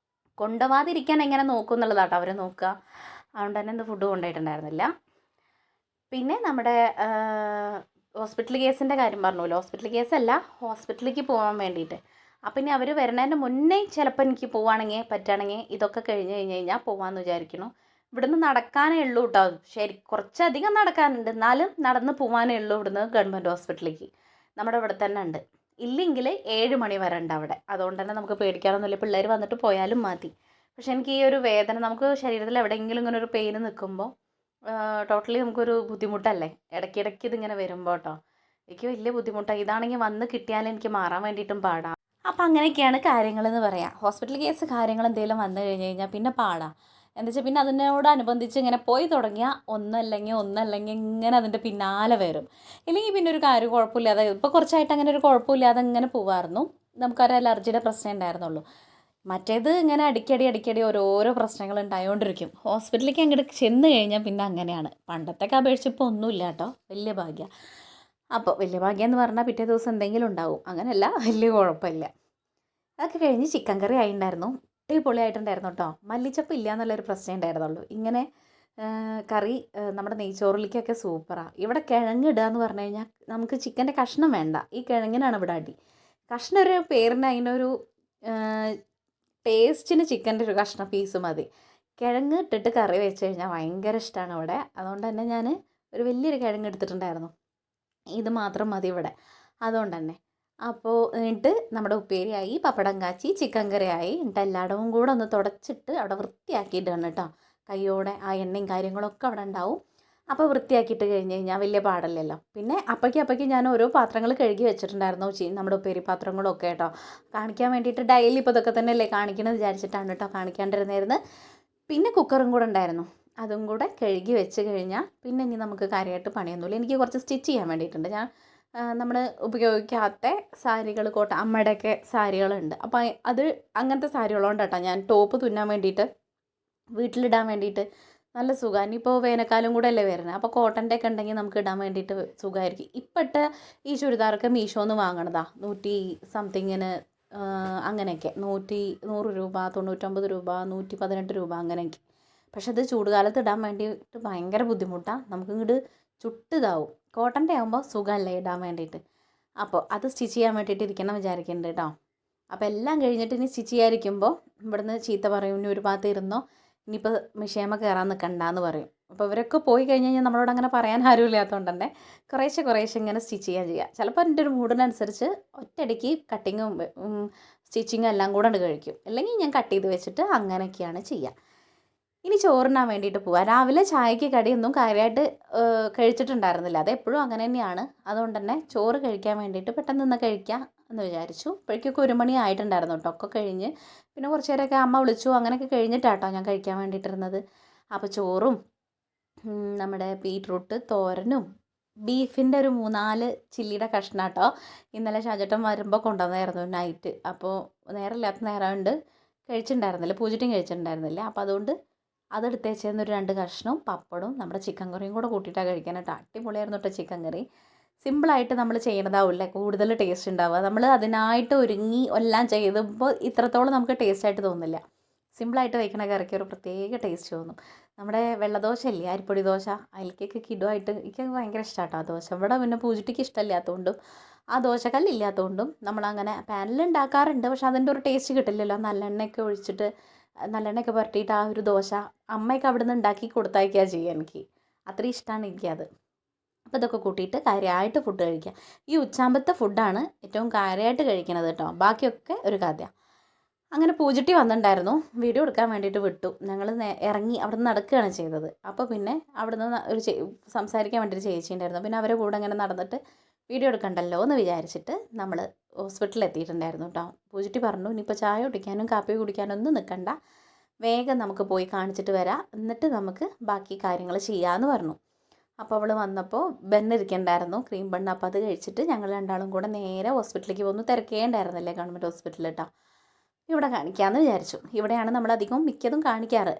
കൊണ്ടുപോകാതിരിക്കാൻ എങ്ങനെ നോക്കും എന്നുള്ളതാട്ടോ അവർ നോക്കുക. അതുകൊണ്ട് തന്നെ ഇന്ന് ഫുഡ് കൊണ്ടുപോയിട്ടുണ്ടായിരുന്നില്ല. പിന്നെ നമ്മുടെ ഹോസ്പിറ്റൽ കേസിൻ്റെ കാര്യം പറഞ്ഞല്ലോ, ഹോസ്പിറ്റൽ കേസല്ല, ഹോസ്പിറ്റലിലേക്ക് പോകാൻ വേണ്ടിയിട്ട്. അപ്പം ഇനി അവർ വരുന്നതിന് മുന്നേ ചിലപ്പോൾ എനിക്ക് പോവുകയാണെങ്കിൽ പറ്റുകയാണെങ്കിൽ ഇതൊക്കെ കഴിഞ്ഞ് കഴിഞ്ഞാൽ പോകാമെന്ന് വിചാരിക്കുന്നു. ഇവിടുന്ന് നടക്കാനേ ഉള്ളൂ കേട്ടോ, ശരി കുറച്ചധികം നടക്കാനുണ്ട്, എന്നാലും നടന്ന് പോകാനേ ഉള്ളൂ ഇവിടുന്ന് ഗവൺമെൻറ് ഹോസ്പിറ്റലിലേക്ക്. നമ്മുടെ ഇവിടെ തന്നെ ഉണ്ട്, ഇല്ലെങ്കിൽ 7 മണി വരെ ഉണ്ട് അവിടെ. അതുകൊണ്ട് തന്നെ നമുക്ക് പേടിക്കാനൊന്നുമില്ല, പിള്ളേർ വന്നിട്ട് പോയാലും മതി. പക്ഷേ എനിക്ക് ഈ ഒരു വേദന, നമുക്ക് ശരീരത്തിൽ എവിടെയെങ്കിലും ഇങ്ങനെ ഒരു പെയിൻ നിൽക്കുമ്പോൾ ടോട്ടലി നമുക്കൊരു ബുദ്ധിമുട്ടല്ലേ ഇടയ്ക്കിടയ്ക്ക് ഇതിങ്ങനെ വരുമ്പോൾ കേട്ടോ. എനിക്ക് വലിയ ബുദ്ധിമുട്ടാണ്. ഇതാണെങ്കിൽ വന്ന് കിട്ടിയാലും എനിക്ക് മാറാൻ വേണ്ടിയിട്ടും പാടാം. അപ്പം അങ്ങനെയൊക്കെയാണ് കാര്യങ്ങളെന്ന് പറയാം. ഹോസ്പിറ്റൽ കേസ് കാര്യങ്ങൾ എന്തെങ്കിലും വന്നു കഴിഞ്ഞ് കഴിഞ്ഞാൽ പിന്നെ പാടാം. എന്താ വെച്ചാൽ പിന്നെ അതിനോടനുബന്ധിച്ച് ഇങ്ങനെ പോയി തുടങ്ങിയാൽ ഒന്നല്ലെങ്കിൽ ഇങ്ങനെ അതിൻ്റെ പിന്നാലെ വരും. ഇല്ലെങ്കിൽ പിന്നെ ഒരു കാര്യം കുഴപ്പമില്ലാതെ, ഇപ്പോൾ കുറച്ചായിട്ട് അങ്ങനെ ഒരു കുഴപ്പമില്ലാതെ ഇങ്ങനെ പോവായിരുന്നു. നമുക്കൊരു അലർജിയുടെ പ്രശ്നം ഉണ്ടായിരുന്നുള്ളൂ. മറ്റേത് ഇങ്ങനെ അടിക്കടി ഓരോരോ പ്രശ്നങ്ങൾ ഉണ്ടായോണ്ടിരിക്കും. ഹോസ്പിറ്റലിലേക്ക് അങ്ങോട്ട് ചെന്ന് കഴിഞ്ഞാൽ പിന്നെ അങ്ങനെയാണ്. പണ്ടത്തെയൊക്കെ അപേക്ഷിച്ച് ഇപ്പോൾ ഒന്നുമില്ല കേട്ടോ, വലിയ ഭാഗ്യം. അപ്പോൾ വലിയ ഭാഗ്യം എന്ന് പറഞ്ഞാൽ പിറ്റേ ദിവസം എന്തെങ്കിലും ഉണ്ടാവും, അങ്ങനെയല്ല, വലിയ കുഴപ്പമില്ല. അതൊക്കെ കഴിഞ്ഞ് ചിക്കൻ കറി ആയിട്ടുണ്ടായിരുന്നു, അടിപൊളിയായിട്ടുണ്ടായിരുന്നു കേട്ടോ. മല്ലിച്ചപ്പ് ഇല്ല എന്നുള്ളൊരു പ്രശ്നം ഉണ്ടായിരുന്നുള്ളൂ. ഇങ്ങനെ കറി നമ്മുടെ നെയ്ച്ചോറിലേക്കൊക്കെ സൂപ്പറാണ്. ഇവിടെ കിഴങ്ങിടുക എന്ന് പറഞ്ഞു കഴിഞ്ഞാൽ നമുക്ക് ചിക്കൻ്റെ കഷ്ണം വേണ്ട, ഈ കിഴങ്ങിനാണ് ഇവിടെ അടി. കഷ്ണം ഒരു പേരിന് അതിനൊരു ടേസ്റ്റിന് ചിക്കൻ്റെ ഒരു കഷ്ണം പീസ് മതി. കിഴങ്ങ് ഇട്ടിട്ട് കറി വെച്ച് കഴിഞ്ഞാൽ ഭയങ്കര ഇഷ്ടമാണ് ഇവിടെ. അതുകൊണ്ട് തന്നെ ഞാൻ ഒരു വലിയൊരു കിഴങ്ങ് എടുത്തിട്ടുണ്ടായിരുന്നു, ഇത് മാത്രം മതി ഇവിടെ. അതുകൊണ്ട് തന്നെ അപ്പോൾ എന്നിട്ട് നമ്മുടെ ഉപ്പേരിയായി, പപ്പടം കാച്ചി, ചിക്കൻ കറിയായി. എന്നിട്ട് എല്ലായിടവും കൂടെ ഒന്ന് തുടച്ചിട്ട് അവിടെ വൃത്തിയാക്കിയിട്ടാണ് കേട്ടോ. കയ്യോടെ ആ എണ്ണയും കാര്യങ്ങളൊക്കെ അവിടെ ഉണ്ടാവും. അപ്പോൾ വൃത്തിയാക്കിയിട്ട് കഴിഞ്ഞ് കഴിഞ്ഞാൽ വലിയ പാടല്ലല്ലോ. പിന്നെ അപ്പയ്ക്ക് ഞാൻ ഓരോ പാത്രങ്ങൾ കഴുകി വെച്ചിട്ടുണ്ടായിരുന്നു, നമ്മുടെ ഉപ്പേരി പാത്രങ്ങളൊക്കെ കേട്ടോ. കാണിക്കാൻ വേണ്ടിയിട്ട് ഡെയിലി ഇപ്പോൾ ഇതൊക്കെ തന്നെയല്ലേ കാണിക്കണമെന്ന് വിചാരിച്ചിട്ടാണ് കേട്ടോ കാണിക്കാണ്ടിരുന്നായിരുന്നു. പിന്നെ കുക്കറും കൂടെ ഉണ്ടായിരുന്നു, അതും കൂടെ കഴുകി വെച്ച് കഴിഞ്ഞാൽ പിന്നെ ഇനി നമുക്ക് കാര്യമായിട്ട് പണിയൊന്നുമില്ല. എനിക്ക് കുറച്ച് സ്റ്റിച്ച് ചെയ്യാൻ വേണ്ടിയിട്ടുണ്ട്. ഞാൻ നമ്മൾ ഉപയോഗിക്കാത്ത സാരികൾ, അമ്മയുടെയൊക്കെ സാരികളുണ്ട്. അപ്പോൾ അത് അങ്ങനത്തെ സാരികളുണ്ട് കേട്ടോ. ഞാൻ ടോപ്പ് തുന്നാൻ വേണ്ടിയിട്ട്, വീട്ടിലിടാൻ വേണ്ടിയിട്ട് നല്ല സുഖമാണ്. ഇനിയിപ്പോൾ വേനൽക്കാലം കൂടെ അല്ലേ വരുന്നത്, അപ്പോൾ കോട്ടൻ്റെ ഒക്കെ ഉണ്ടെങ്കിൽ നമുക്ക് ഇടാൻ വേണ്ടിയിട്ട് സുഖമായിരിക്കും. ഇപ്പോഴത്ത ഈ ചുരിദാറൊക്കെ മീഷോന്ന് വാങ്ങണതാ 100 സംതിങ്ങിന്, അങ്ങനെയൊക്കെ 100 രൂപ, 99 രൂപ, 118 രൂപ അങ്ങനെയൊക്കെ. പക്ഷെ അത് ചൂടുകാലത്ത് ഇടാൻ വേണ്ടിയിട്ട് ഭയങ്കര ബുദ്ധിമുട്ടാണ്, നമുക്ക് ഇങ്ങോട്ട് ചുട്ടിതാവും. കോട്ടൻ്റെ ആകുമ്പോൾ സുഖമല്ലേ ഇടാൻ വേണ്ടിയിട്ട്. അപ്പോൾ അത് സ്റ്റിച്ച് ചെയ്യാൻ വേണ്ടിയിട്ട് ഇരിക്കണം വിചാരിക്കുന്നുണ്ട് കേട്ടോ. അപ്പോൾ എല്ലാം കഴിഞ്ഞിട്ട് ഇനി സ്റ്റിച്ച് ചെയ്യാതിരിക്കുമ്പോൾ ഇവിടുന്ന് ചീത്ത പറയും, ഇനി ഒരു ഭാഗത്ത് ഇരുന്നോ, ഇനിയിപ്പോൾ മിഷേമ കയറാൻ നിൽക്കണ്ടെന്ന് പറയും. അപ്പോൾ ഇവരൊക്കെ പോയി കഴിഞ്ഞ് കഴിഞ്ഞാൽ നമ്മളോട് അങ്ങനെ പറയാൻ ആരും ഇല്ലാത്തതുകൊണ്ട് തന്നെ കുറേശ്ശെ ഇങ്ങനെ സ്റ്റിച്ച് ചെയ്യുക. ചിലപ്പോൾ എൻ്റെ ഒരു മൂഡിനനുസരിച്ച് ഒറ്റയടിക്ക് കട്ടിങ്ങും സ്റ്റിച്ചിങ്ങും എല്ലാം കൂടെ കഴിക്കും, അല്ലെങ്കിൽ ഞാൻ കട്ട് ചെയ്ത് വെച്ചിട്ട് അങ്ങനെയൊക്കെയാണ് ചെയ്യുക. ഇനി ചോറിനാൻ വേണ്ടിയിട്ട് പോവാം. രാവിലെ ചായക്ക് കടിയൊന്നും കാര്യമായിട്ട് കഴിച്ചിട്ടുണ്ടായിരുന്നില്ല. അതെപ്പോഴും അങ്ങനെ തന്നെയാണ്. അതുകൊണ്ട് തന്നെ ചോറ് കഴിക്കാൻ വേണ്ടിയിട്ട് പെട്ടെന്ന് നിന്ന് കഴിക്കാം എന്ന് വിചാരിച്ചു. അപ്പോഴേക്കൊക്കെ 1 മണി ആയിട്ടുണ്ടായിരുന്നു കേട്ടോ. ഒക്കെ കഴിഞ്ഞ് പിന്നെ കുറച്ച് നേരമൊക്കെ അമ്മ വിളിച്ചു. അങ്ങനെയൊക്കെ കഴിഞ്ഞിട്ടാട്ടോ ഞാൻ കഴിക്കാൻ വേണ്ടിയിട്ടിരുന്നത്. അപ്പോൾ ചോറും നമ്മുടെ ബീറ്റ്റൂട്ട് തോരനും ബീഫിൻ്റെ ഒരു 3-4 ചില്ലിയുടെ കഷ്ണം കേട്ടോ. ഇന്നലെ ഷാജേട്ടൻ വരുമ്പോൾ കൊണ്ടുവന്നായിരുന്നു നൈറ്റ്. അപ്പോൾ നേരമില്ലാത്ത നേരമുണ്ട് കഴിച്ചിട്ടുണ്ടായിരുന്നില്ല. പൂജയ്ക്കും കഴിച്ചിട്ടുണ്ടായിരുന്നില്ല. അപ്പോൾ അതുകൊണ്ട് അതെടുത്ത് വെച്ചേന്ന് ഒരു 2 കഷ്ണവും പപ്പടവും നമ്മുടെ ചിക്കൻ കറിയും കൂടെ കൂട്ടിയിട്ടാണ് കഴിക്കാനായിട്ട്. അടിപൊളിയായിരുന്നു കേട്ടോ ചിക്കൻ കറി. സിമ്പിളായിട്ട് നമ്മൾ ചെയ്യണതാവില്ലേ കൂടുതൽ ടേസ്റ്റ് ഉണ്ടാവുക. നമ്മൾ അതിനായിട്ട് ഒരുങ്ങി എല്ലാം ചെയ്തപ്പോൾ ഇത്രത്തോളം നമുക്ക് ടേസ്റ്റായിട്ട് തോന്നില്ല. സിമ്പിളായിട്ട് വയ്ക്കണ കറിക്ക് ഒരു പ്രത്യേക ടേസ്റ്റ് തോന്നും. നമ്മുടെ വെള്ളദോശ ഇല്ലേ, അരിപ്പൊടി ദോശ, അതിലേക്കൊക്കെ കിടുവായിട്ട് എനിക്ക് ഭയങ്കര ഇഷ്ടമാട്ടോ ആ ദോശ. ഇവിടെ പിന്നെ പൂജയ്ക്ക് ഇഷ്ടമില്ലാത്തതുകൊണ്ടും ആ ദോശക്കല്ലില്ലാത്തതുകൊണ്ടും നമ്മളങ്ങനെ പാനിൽ ഉണ്ടാക്കാറുണ്ട്. പക്ഷെ അതിൻ്റെ ഒരു ടേസ്റ്റ് കിട്ടില്ലല്ലോ. നല്ലെണ്ണയൊക്കെ ഒഴിച്ചിട്ട് നല്ലെണ്ണയൊക്കെ പുരട്ടിയിട്ട് ആ ഒരു ദോശ അമ്മയൊക്കെ അവിടെ നിന്ന് ഉണ്ടാക്കി കൊടുത്തയക്കുക ചെയ്യുക എനിക്ക്. അത്രയും ഇഷ്ടമാണ് എനിക്കത്. അപ്പോൾ ഇതൊക്കെ കൂട്ടിയിട്ട് കാര്യമായിട്ട് ഫുഡ് കഴിക്കുക. ഈ ഉച്ചാമ്പത്തെ ഫുഡാണ് ഏറ്റവും കാര്യമായിട്ട് കഴിക്കണത് കേട്ടോ. ബാക്കിയൊക്കെ ഒരു കഥയാണ്. അങ്ങനെ പൂജട്ടി വന്നിട്ടുണ്ടായിരുന്നു. വീഡിയോ എടുക്കാൻ വേണ്ടിയിട്ട് വിട്ടു. ഞങ്ങൾ ഇറങ്ങി അവിടെ നിന്ന് നടക്കുകയാണ് ചെയ്തത്. അപ്പോൾ പിന്നെ അവിടെ നിന്ന് ഒരു സംസാരിക്കാൻ വേണ്ടി ഒരു ചേച്ചി ഉണ്ടായിരുന്നു. പിന്നെ അവരെ കൂടെ അങ്ങനെ നടന്നിട്ട് വീഡിയോ എടുക്കണ്ടല്ലോ എന്ന് വിചാരിച്ചിട്ട് നമ്മൾ ഹോസ്പിറ്റലിൽ എത്തിയിട്ടുണ്ടായിരുന്നു കേട്ടോ. പൂജട്ടി പറഞ്ഞു ഇനിയിപ്പോൾ ചായ കുടിക്കാനും കാപ്പി കുടിക്കാനൊന്നും നിൽക്കണ്ട, വേഗം നമുക്ക് പോയി കാണിച്ചിട്ട് വരാം, എന്നിട്ട് നമുക്ക് ബാക്കി കാര്യങ്ങൾ ചെയ്യാമെന്ന് പറഞ്ഞു. അപ്പോൾ അവൾ വന്നപ്പോൾ ബണ്ണിരിക്കണ്ടായിരുന്നു, ക്രീം ബണ്ണ്. അപ്പോൾ അത് കഴിച്ചിട്ട് ഞങ്ങൾ രണ്ടാളും കൂടെ നേരെ ഹോസ്പിറ്റലിലേക്ക് പോകുന്നു. തിരക്കേണ്ടായിരുന്നില്ലേ ഗവൺമെൻറ് ഹോസ്പിറ്റലിൽ കേട്ടോ. ഇവിടെ കാണിക്കാമെന്ന് വിചാരിച്ചു. ഇവിടെയാണ് നമ്മളധികം മിക്കതും കാണിക്കാറ്.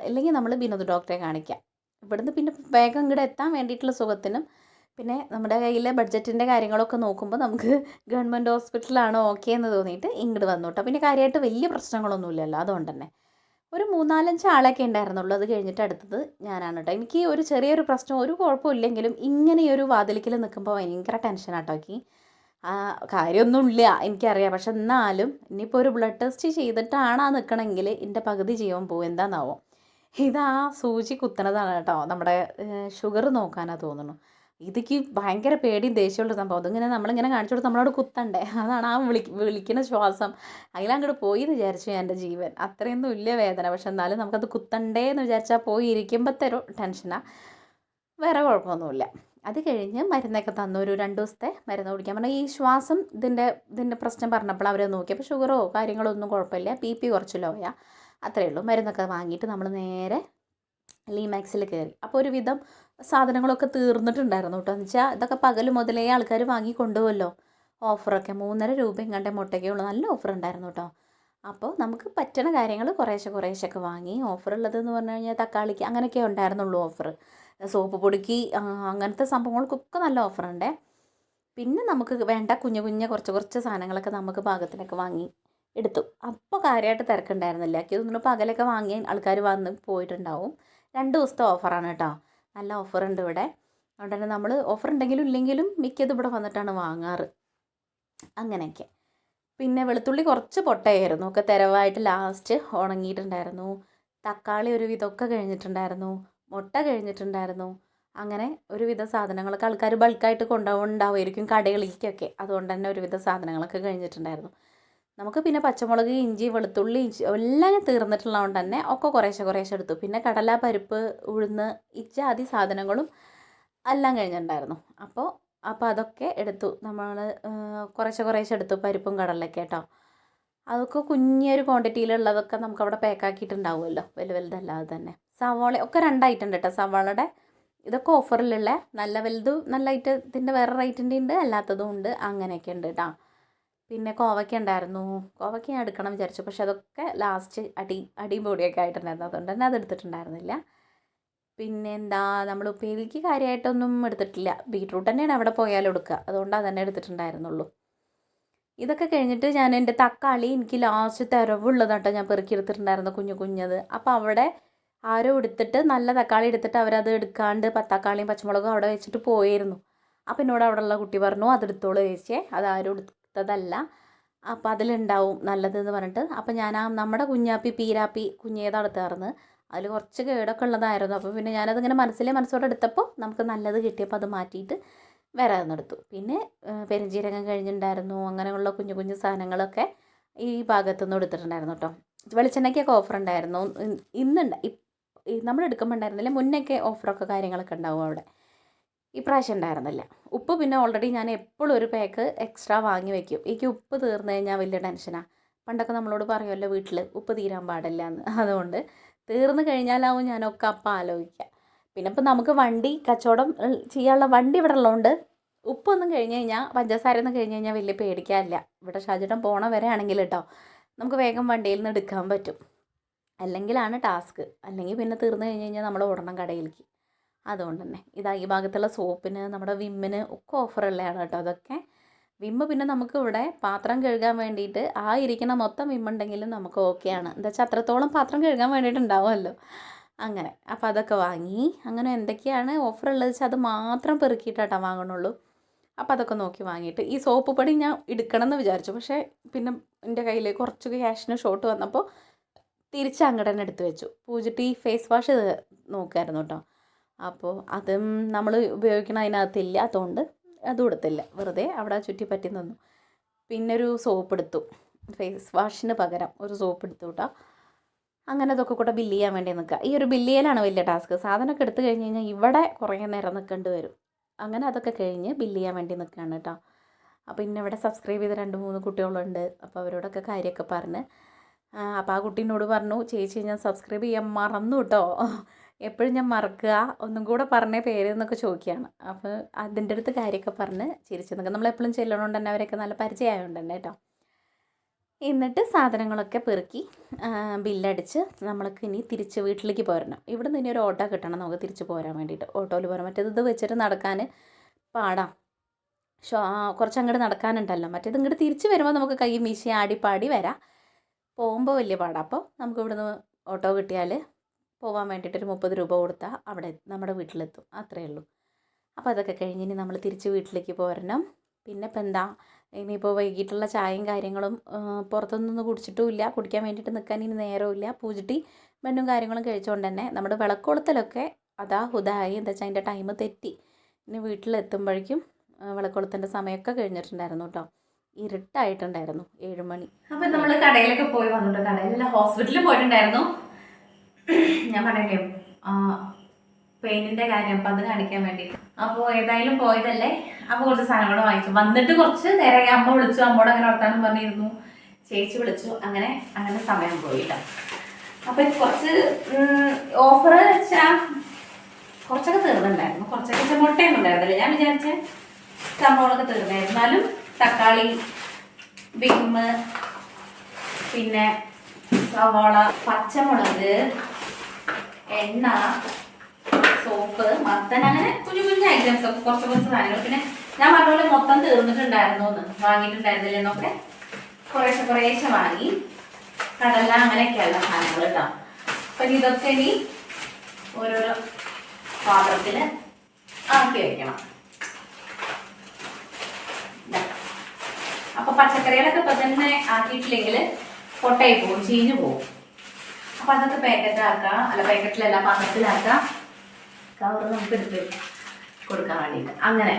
അല്ലെങ്കിൽ നമ്മൾ വിനോദ് ഡോക്ടറെ കാണിക്കാം. ഇവിടുന്ന് പിന്നെ വേഗം ഇങ്ങോട്ട് എത്താൻ വേണ്ടിയിട്ടുള്ള സുഖത്തിനും പിന്നെ നമ്മുടെ കയ്യിലെ ബഡ്ജറ്റിൻ്റെ കാര്യങ്ങളൊക്കെ നോക്കുമ്പോൾ നമുക്ക് ഗവൺമെൻറ് ഹോസ്പിറ്റലാണ് ഓക്കെ എന്ന് തോന്നിയിട്ട് ഇങ്ങോട്ട് വന്നു കേട്ടോ. പിന്നെ കാര്യമായിട്ട് വലിയ പ്രശ്നങ്ങളൊന്നുമില്ലല്ലോ, അതുകൊണ്ട് തന്നെ ഒരു 3-4-5 ആളൊക്കെ ഉണ്ടായിരുന്നുള്ളൂ. അത് കഴിഞ്ഞിട്ട് അടുത്തത് ഞാനാണ് കേട്ടോ. എനിക്ക് ഒരു ചെറിയൊരു പ്രശ്നം ഒരു കുഴപ്പമില്ലെങ്കിലും ഇങ്ങനെയൊരു വാതിലിക്കൽ നിൽക്കുമ്പോൾ ഭയങ്കര ടെൻഷനാട്ടോ എനിക്ക്. കാര്യമൊന്നുമില്ല എനിക്കറിയാം. പക്ഷെ എന്നാലും ഇനിയിപ്പോൾ ഒരു ബ്ലഡ് ടെസ്റ്റ് ചെയ്തിട്ടാണ് നിൽക്കണമെങ്കിൽ എൻ്റെ പകുതി ജീവൻ പോകും. എന്താണെന്നാവോ, ഇതാ സൂചി കുത്തണതാണ് കേട്ടോ. നമ്മുടെ ഷുഗർ നോക്കാനാണ് തോന്നുന്നു. ഇതൊക്കെ ഭയങ്കര പേടിയും ദേഷ്യമുള്ള സംഭവം. അതിങ്ങനെ നമ്മളിങ്ങനെ കാണിച്ചു കൊടുത്ത് നമ്മളോട് കുത്തണ്ടേ, അതാണ് ആ വിളിക്കുന്ന ശ്വാസം. അതിലങ്ങോട്ട് പോയി എന്ന് വിചാരിച്ചു ഞാൻ എൻ്റെ ജീവൻ. അത്രയൊന്നും ഇല്ല വേദന, പക്ഷെ എന്നാലും നമുക്കത് കുത്തണ്ടേ എന്ന് വിചാരിച്ചാൽ പോയി ഇരിക്കുമ്പോഴത്തെ ഒരു ടെൻഷനാണ്. വേറെ കുഴപ്പമൊന്നുമില്ല. അത് കഴിഞ്ഞ് മരുന്നൊക്കെ തന്നു. ഒരു 2 ദിവസത്തെ മരുന്ന് കുടിക്കാൻ പറഞ്ഞാൽ ഈ ശ്വാസം ഇതിൻ്റെ പ്രശ്നം പറഞ്ഞപ്പോൾ അവരെ നോക്കിയപ്പോൾ ഷുഗറോ കാര്യങ്ങളോ ഒന്നും കുഴപ്പമില്ല, BP കുറച്ച് ലോയാ, അത്രയേ ഉള്ളൂ. മരുന്നൊക്കെ വാങ്ങിയിട്ട് നമ്മൾ നേരെ ലീമാക്സിൽ കയറി. അപ്പോൾ ഒരുവിധം സാധനങ്ങളൊക്കെ തീർന്നിട്ടുണ്ടായിരുന്നു കേട്ടോ. എന്ന് വെച്ചാൽ ഇതൊക്കെ പകൽ മുതലേ ആൾക്കാർ വാങ്ങി കൊണ്ടുപോകുമല്ലോ. ഓഫറൊക്കെ 3.5 രൂപ എങ്ങാണ്ടേ മുട്ടയ്ക്കേ ഉള്ളൂ. നല്ല ഓഫർ ഉണ്ടായിരുന്നു കേട്ടോ. അപ്പോൾ നമുക്ക് പറ്റുന്ന കാര്യങ്ങൾ കുറേശ്ശെ വാങ്ങി. ഓഫറുള്ളതെന്ന് പറഞ്ഞു കഴിഞ്ഞാൽ തക്കാളിക്ക് അങ്ങനെയൊക്കെ ഉണ്ടായിരുന്നുള്ളൂ ഓഫർ. സോപ്പ് പൊടിക്ക് അങ്ങനത്തെ സംഭവങ്ങൾക്കൊക്കെ നല്ല ഓഫറുണ്ടേ. പിന്നെ നമുക്ക് വേണ്ട കുഞ്ഞു കുറച്ച് സാധനങ്ങളൊക്കെ നമുക്ക് പാകത്തിനൊക്കെ വാങ്ങി എടുത്തു. അപ്പോൾ കാര്യമായിട്ട് തിരക്കുണ്ടായിരുന്നില്ല. എനിക്ക് തോന്നുന്നു പകലൊക്കെ വാങ്ങി ആൾക്കാർ വന്ന് പോയിട്ടുണ്ടാവും. 2 ദിവസത്തെ ഓഫറാണ് കേട്ടോ. നല്ല ഓഫറുണ്ട് ഇവിടെ. അതുകൊണ്ട് തന്നെ നമ്മൾ ഓഫർ ഉണ്ടെങ്കിലും ഇല്ലെങ്കിലും മിക്കതും ഇവിടെ വന്നിട്ടാണ് വാങ്ങാറ്. അങ്ങനെയൊക്കെ. പിന്നെ വെളുത്തുള്ളി കുറച്ച് പൊട്ടയായിരുന്നു, ഒക്കെ തിരവായിട്ട് ലാസ്റ്റ് ഉണങ്ങിയിട്ടുണ്ടായിരുന്നു. തക്കാളി ഒരുവിധമൊക്കെ കഴിഞ്ഞിട്ടുണ്ടായിരുന്നു. മുട്ട കഴിഞ്ഞിട്ടുണ്ടായിരുന്നു. അങ്ങനെ ഒരുവിധ സാധനങ്ങളൊക്കെ ആൾക്കാർ ബൾക്കായിട്ട് കൊണ്ടുപോകുന്നുണ്ടാവുമായിരിക്കും കടകളിലേക്കൊക്കെ. അതുകൊണ്ട് തന്നെ ഒരുവിധ സാധനങ്ങളൊക്കെ കഴിഞ്ഞിട്ടുണ്ടായിരുന്നു. നമുക്ക് പിന്നെ പച്ചമുളക്, ഇഞ്ചി, വെളുത്തുള്ളി എല്ലാം തീർന്നിട്ടുള്ളതുകൊണ്ട് തന്നെ ഒക്കെ കുറേശ്ശെ എടുത്തു. പിന്നെ കടല, പരിപ്പ്, ഉഴുന്ന് ഇത്യാദി സാധനങ്ങളും എല്ലാം കഴിഞ്ഞിട്ടുണ്ടായിരുന്നു. അപ്പോൾ അതൊക്കെ എടുത്തു. നമ്മൾ കുറേശ്ശെ എടുത്തു. പരിപ്പും കടലയൊക്കെ കേട്ടോ. അതൊക്കെ കുഞ്ഞൊരു ക്വാണ്ടിറ്റിയിലുള്ളതൊക്കെ നമുക്കവിടെ പാക്കാക്കിയിട്ടുണ്ടാവുമല്ലോ, വലുതല്ലാതെ തന്നെ. സവാള ഒക്കെ 2 ഐറ്റം ഉണ്ട് കേട്ടോ. സവാളയുടെ ഇതൊക്കെ ഓഫറിലുള്ള നല്ല വലുതും നല്ല ഐറ്റത്തിൻ്റെ വേറെ റേറ്റിൻ്റെ ഉണ്ട്, അല്ലാത്തതും ഉണ്ട്. അങ്ങനെയൊക്കെ ഉണ്ട് കേട്ടോ. പിന്നെ കോവയ്ക്ക ഉണ്ടായിരുന്നു. കോവയ്ക്ക ഞാൻ എടുക്കണം വിചാരിച്ചു, പക്ഷെ അതൊക്കെ ലാസ്റ്റ് അടിയും പൊടിയൊക്കെ ആയിട്ടുണ്ടായിരുന്നു. അതുകൊണ്ട് തന്നെ അത് എടുത്തിട്ടുണ്ടായിരുന്നില്ല. പിന്നെ എന്താ, നമ്മൾ ഉപ്പേരിക്ക് കാര്യമായിട്ടൊന്നും എടുത്തിട്ടില്ല. ബീട്രൂട്ട് തന്നെയാണ് അവിടെ പോയാലും എടുക്കുക. അതുകൊണ്ട് അത് തന്നെ എടുത്തിട്ടുണ്ടായിരുന്നുള്ളൂ. ഇതൊക്കെ കഴിഞ്ഞിട്ട് ഞാൻ എൻ്റെ തക്കാളി എനിക്ക് ലാസ്റ്റ് തിരവുള്ളതാട്ടോ ഞാൻ പെറുക്കിയെടുത്തിട്ടുണ്ടായിരുന്നു, കുഞ്ഞത്. അപ്പോൾ അവിടെ ആരോ എടുത്തിട്ട് നല്ല തക്കാളി എടുത്തിട്ട് അവരത് എടുക്കാണ്ട് തക്കാളിയും പച്ചമുളകും അവിടെ വെച്ചിട്ട് പോയിരുന്നു. അപ്പോൾ എന്നോട് അവിടെയുള്ള കുട്ടി പറഞ്ഞു അതെടുത്തോളൂ ചേച്ചിയെ, അതാരും എടുത്തതല്ല, അപ്പോൾ അതിലുണ്ടാവും നല്ലതെന്ന് പറഞ്ഞിട്ട്. അപ്പോൾ ഞാൻ നമ്മുടെ കുഞ്ഞാപ്പി പീരാപ്പി കുഞ്ഞേതെടുത്തായിരുന്നു. അതിൽ കുറച്ച് കേടൊക്കെ ഉള്ളതായിരുന്നു. അപ്പോൾ പിന്നെ ഞാനതിങ്ങനെ മനസ്സോടെ എടുത്തപ്പോൾ നമുക്ക് നല്ലത് കിട്ടിയപ്പോൾ അത് മാറ്റിയിട്ട് വേറെ അതൊന്നെടുത്തു. പിന്നെ പെരുംജീരകം കഴിഞ്ഞിട്ടുണ്ടായിരുന്നു. അങ്ങനെയുള്ള കുഞ്ഞു സാധനങ്ങളൊക്കെ ഈ ഭാഗത്തുനിന്ന് എടുത്തിട്ടുണ്ടായിരുന്നു കേട്ടോ. വെളിച്ചെണ്ണയ്ക്കൊക്കെ ഓഫർ ഉണ്ടായിരുന്നു. നമ്മൾ എടുക്കുമ്പോൾ ഉണ്ടായിരുന്നില്ല, മുന്നൊക്കെ ഓഫറൊക്കെ കാര്യങ്ങളൊക്കെ ഉണ്ടാവും അവിടെ. ഇപ്രാവശ്യം ഉണ്ടായിരുന്നില്ല. ഉപ്പ് പിന്നെ ഓൾറെഡി ഞാൻ എപ്പോഴും ഒരു പാക്ക് എക്സ്ട്രാ വാങ്ങി വയ്ക്കും. എനിക്ക് ഉപ്പ് തീർന്നു കഴിഞ്ഞാൽ വലിയ ടെൻഷനാണ്. പണ്ടൊക്കെ നമ്മളോട് പറയുമല്ലോ വീട്ടിൽ ഉപ്പ് തീരാൻ പാടില്ല എന്ന്. അതുകൊണ്ട് തീർന്നു കഴിഞ്ഞാലാവും ഞാനൊക്കെ അപ്പം ആലോചിക്കുക. പിന്നെ ഇപ്പം നമുക്ക് വണ്ടി കച്ചവടം ചെയ്യാനുള്ള വണ്ടി ഇവിടെ ഉള്ളതുകൊണ്ട് ഉപ്പൊന്നും കഴിഞ്ഞ് കഴിഞ്ഞാൽ, പഞ്ചസാരയൊന്നും കഴിഞ്ഞ് കഴിഞ്ഞാൽ വലിയ പേടിക്കാനില്ല. ഇവിടെ ഷാജിട്ടൻ പോണ വരെ ആണെങ്കിൽ കേട്ടോ നമുക്ക് വേഗം വണ്ടിയിൽ നിന്ന് എടുക്കാൻ പറ്റും. അല്ലെങ്കിലാണ് ടാസ്ക്. അല്ലെങ്കിൽ പിന്നെ തീർന്നു കഴിഞ്ഞ് കഴിഞ്ഞാൽ നമ്മൾ ഓടണം കടയിലേക്ക്. അതുകൊണ്ട് തന്നെ ഇതാ ഈ ഭാഗത്തുള്ള സോപ്പിന്, നമ്മുടെ വിമ്മിന് ഒക്കെ ഓഫറുള്ളതാണ് കേട്ടോ അതൊക്കെ. വിമ്മ് പിന്നെ നമുക്ക് ഇവിടെ പാത്രം കഴുകാൻ വേണ്ടിയിട്ട് ആ ഇരിക്കുന്ന മൊത്തം വിമ്മുണ്ടെങ്കിലും നമുക്ക് ഓക്കെയാണ്. എന്താ വെച്ചാൽ അത്രത്തോളം പാത്രം കഴുകാൻ വേണ്ടിയിട്ടുണ്ടാവുമല്ലോ. അങ്ങനെ അപ്പോൾ അതൊക്കെ വാങ്ങി. അങ്ങനെ എന്തൊക്കെയാണ് ഓഫർ ഉള്ളത് വെച്ചാൽ അത് മാത്രം പെറുക്കിയിട്ടാട്ടോ വാങ്ങണുള്ളൂ. അപ്പോൾ അതൊക്കെ നോക്കി വാങ്ങിയിട്ട് ഈ സോപ്പ് പൊടി ഞാൻ എടുക്കണം എന്ന് വിചാരിച്ചു. പക്ഷേ പിന്നെ എൻ്റെ കയ്യിൽ കുറച്ച് ക്യാഷിന് ഷോർട്ട് വന്നപ്പോൾ തിരിച്ച് അങ്ങോട്ട് തന്നെ എടുത്ത് വെച്ചു. പൂജിട്ട് ഫേസ് വാഷ് നോക്കായിരുന്നു കേട്ടോ. അപ്പോൾ അതും നമ്മൾ ഉപയോഗിക്കണ അതിനകത്തില്ല, അതുകൊണ്ട് അതും എടുത്തില്ല. വെറുതെ അവിടെ ചുറ്റിപ്പറ്റി നിന്നു. പിന്നെ ഒരു സോപ്പ് എടുത്തു, ഫേസ് വാഷിന് പകരം ഒരു സോപ്പ് എടുത്തു കേട്ടോ. അങ്ങനെ അതൊക്കെ കൂടെ ബില്ല് ചെയ്യാൻ വേണ്ടി നിൽക്കുക. ഈ ഒരു ബില്ല് ചെയ്യലാണ് വലിയ ടാസ്ക്. സാധനമൊക്കെ എടുത്തു കഴിഞ്ഞ് കഴിഞ്ഞാൽ ഇവിടെ കുറേ നേരം നിൽക്കേണ്ടി വരും. അങ്ങനെ അതൊക്കെ കഴിഞ്ഞ് ബില്ല് ചെയ്യാൻ വേണ്ടി നിൽക്കുകയാണ് കേട്ടോ. അപ്പോൾ ഇന്നെ ഇവിടെ സബ്സ്ക്രൈബ് ചെയ്ത 2-3 കുട്ടികളുണ്ട്. അപ്പോൾ അവരോടൊക്കെ കാര്യമൊക്കെ പറഞ്ഞ് അപ്പോൾ ആ കുട്ടീനോട് പറഞ്ഞു, ചേച്ചി ഞാൻ സബ്സ്ക്രൈബ് ചെയ്യാൻ മറന്നു കേട്ടോ, എപ്പോഴും ഞാൻ മറക്കുക, ഒന്നും കൂടെ പറഞ്ഞ പേര് എന്നൊക്കെ ചോദിക്കുകയാണ്. അപ്പോൾ അതിൻ്റെ അടുത്ത് കാര്യമൊക്കെ പറഞ്ഞ് ചിരിച്ച് നിൽക്കുക. നമ്മളെപ്പോഴും ചെല്ലണോണ്ട് തന്നെ അവരൊക്കെ നല്ല പരിചയമായതുകൊണ്ട് തന്നെ കേട്ടോ. എന്നിട്ട് സാധനങ്ങളൊക്കെ പെറുക്കി ബില്ലടിച്ച് നമ്മൾക്ക് ഇനി തിരിച്ച് വീട്ടിലേക്ക് പോരണം. ഇവിടെ നിന്ന് ഇനി ഒരു ഓട്ടോ കിട്ടണം നമുക്ക് തിരിച്ച് പോരാൻ വേണ്ടിയിട്ട്. ഓട്ടോയിൽ പോരാൻ, മറ്റേത് ഇത് വെച്ചിട്ട് നടക്കാൻ പാടാം. കുറച്ചങ്ങോട്ട് നടക്കാനുണ്ടല്ലോ. മറ്റേത് ഇങ്ങോട്ട് തിരിച്ച് വരുമ്പോൾ നമുക്ക് കൈ വീശി ആടിപ്പാടി വരാം. പോകുമ്പോൾ വലിയ പാടാണ്. അപ്പോൾ നമുക്ക് ഇവിടുന്ന് ഓട്ടോ കിട്ടിയാൽ പോകാൻ വേണ്ടിയിട്ടൊരു 30 രൂപ കൊടുത്താൽ അവിടെ നമ്മുടെ വീട്ടിലെത്തും. അത്രയേ ഉള്ളൂ. അപ്പോൾ അതൊക്കെ കഴിഞ്ഞ് ഇനി നമ്മൾ തിരിച്ച് വീട്ടിലേക്ക് പോരണം. പിന്നെ ഇപ്പം എന്താ, ഇനിയിപ്പോൾ വൈകിട്ടുള്ള ചായയും കാര്യങ്ങളും പുറത്തുനിന്നൊന്നും കുടിച്ചിട്ടുമില്ല. കുടിക്കാൻ വേണ്ടിയിട്ട് നിൽക്കാൻ ഇനി നേരമില്ല. പൂജിട്ടി മെന്നും കാര്യങ്ങളും കഴിച്ചുകൊണ്ട് തന്നെ നമ്മുടെ വിളക്കൊളുത്തലൊക്കെ അതാ ഹുദായി. എന്താ വെച്ചാൽ അതിൻ്റെ ടൈം തെറ്റി. ഇനി വീട്ടിലെത്തുമ്പോഴേക്കും വിളക്കൊളുത്തിൻ്റെ സമയമൊക്കെ കഴിഞ്ഞിട്ടുണ്ടായിരുന്നു കേട്ടോ. ഇരുട്ടായിട്ടുണ്ടായിരുന്നു, 7 മണി. അപ്പോൾ നമ്മൾ കടയിലൊക്കെ പോയി വന്നിട്ട്, കടയിലല്ല ഹോസ്പിറ്റലിൽ പോയിട്ടുണ്ടായിരുന്നു. ഞാൻ പറയട്ടെ പെയിൻറ്റിൻ്റെ കാര്യം, അപ്പം അത് കാണിക്കാൻ വേണ്ടിയിട്ട്. അപ്പോൾ ഏതായാലും പോയതല്ലേ, അപ്പോൾ കുറച്ച് സാധനങ്ങൾ വാങ്ങിച്ചു. വന്നിട്ട് കുറച്ച് നേരം അമ്മ വിളിച്ചു, അമ്മോട് അങ്ങനെ വർത്താനം പറഞ്ഞിരുന്നു, ചേച്ചി വിളിച്ചു, അങ്ങനെ സമയം പോയിട്ടോ. അപ്പം കുറച്ച് ഓഫർ വെച്ചാൽ കുറച്ചൊക്കെ തീർന്നിട്ടുണ്ടായിരുന്നു. കുറച്ചൊക്കെ മുട്ടയൊന്നും ഉണ്ടായിരുന്നില്ല. ഞാൻ വിചാരിച്ച സംഭവങ്ങളൊക്കെ തീർന്നായിരുന്നു. എന്നാലും തക്കാളി, വിമ്മ്, പിന്നെ സവാള, പച്ചമുളക്, എണ്ണ, സോപ്പ്, മത്തൻ, അങ്ങനെ കുഞ്ഞു കുഞ്ഞു ഐറ്റംസ് ഒക്കെ കുറച്ച് സാധനങ്ങൾ. പിന്നെ ഞാൻ പറഞ്ഞ പോലെ മൊത്തം തീർന്നിട്ടുണ്ടായിരുന്നു എന്ന്, വാങ്ങിയിട്ടുണ്ടായിരുന്നില്ല എന്നൊക്കെ കുറേശ്ശെ വാങ്ങി. കടല, അങ്ങനെയൊക്കെയുള്ള സാധനങ്ങൾ കേട്ടോ. അപ്പം ഇതൊക്കെ ഇനി ഓരോരോ പാത്രത്തിൽ ആക്കി വയ്ക്കണം. അപ്പോൾ പച്ചക്കറികളൊക്കെ ഇപ്പം തന്നെ ആക്കിയിട്ടില്ലെങ്കിൽ പൊട്ടയി പോകും, ചീഞ്ഞു പോകും. അപ്പം അതൊക്കെ പാക്കറ്റാക്കാം, അല്ല പാക്കറ്റിലല്ല പാത്രത്തിലാക്കാം. കവർ നമുക്ക് എടുത്ത് കൊടുക്കാൻ വേണ്ടിയിട്ട് അങ്ങനെ.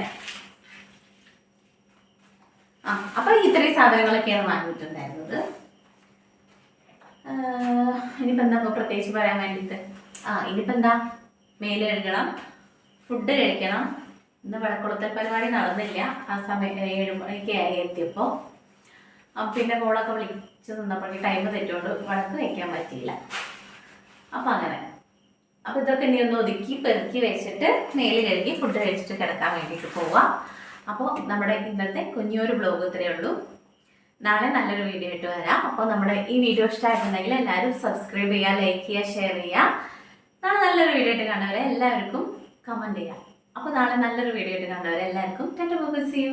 അപ്പം ഇത്രയും സാധനങ്ങളൊക്കെയാണ് വാങ്ങിയിട്ടുണ്ടായിരുന്നത്. ഇനിയിപ്പോൾ എന്താ ഇപ്പോൾ പ്രത്യേകിച്ച് പറയാൻ വേണ്ടിയിട്ട്, ഇനിയിപ്പോൾ എന്താ, മേല് കഴുകണം, ഫുഡ് കഴിക്കണം. ഇന്ന് വിളക്കുളത്തൽ പരിപാടി നടന്നില്ല. ആ സമയം 7 മണിക്ക് എത്തിയപ്പോൾ. പിന്നെ മോളൊക്കെ വിളിച്ച് നിന്നപ്പോഴേക്ക് ടൈം തെറ്റുകൊണ്ട് വിളക്ക് വയ്ക്കാൻ പറ്റിയില്ല. അപ്പം അങ്ങനെ. അപ്പോൾ ഇതൊക്കെ ഇനി ഒന്ന് ഒതുക്കി പെറുക്കി വെച്ചിട്ട് മേല് കഴുകി ഫുഡ് കഴിച്ചിട്ട് കിടക്കാൻ വേണ്ടിയിട്ട് പോവാം. അപ്പോൾ നമ്മുടെ ഇന്നത്തെ കുഞ്ഞൊരു വ്ലോഗ് ഇത്രയേ ഉള്ളൂ. നാളെ നല്ലൊരു വീഡിയോ ആയിട്ട് വരാം. അപ്പോൾ നമ്മുടെ ഈ വീഡിയോ ഇഷ്ടമായിട്ടുണ്ടെങ്കിൽ എല്ലാവരും സബ്സ്ക്രൈബ് ചെയ്യുക, ലൈക്ക് ചെയ്യുക, ഷെയർ ചെയ്യുക. നാളെ നല്ലൊരു വീഡിയോ ആയിട്ട് കാണുന്നവരെ എല്ലാവർക്കും കമൻറ്റ് ചെയ്യാം. അപ്പോൾ നാളെ നല്ലൊരു വീഡിയോ ആയിട്ട് കാണുന്നവരെ എല്ലാവർക്കും tata bye bye, see U.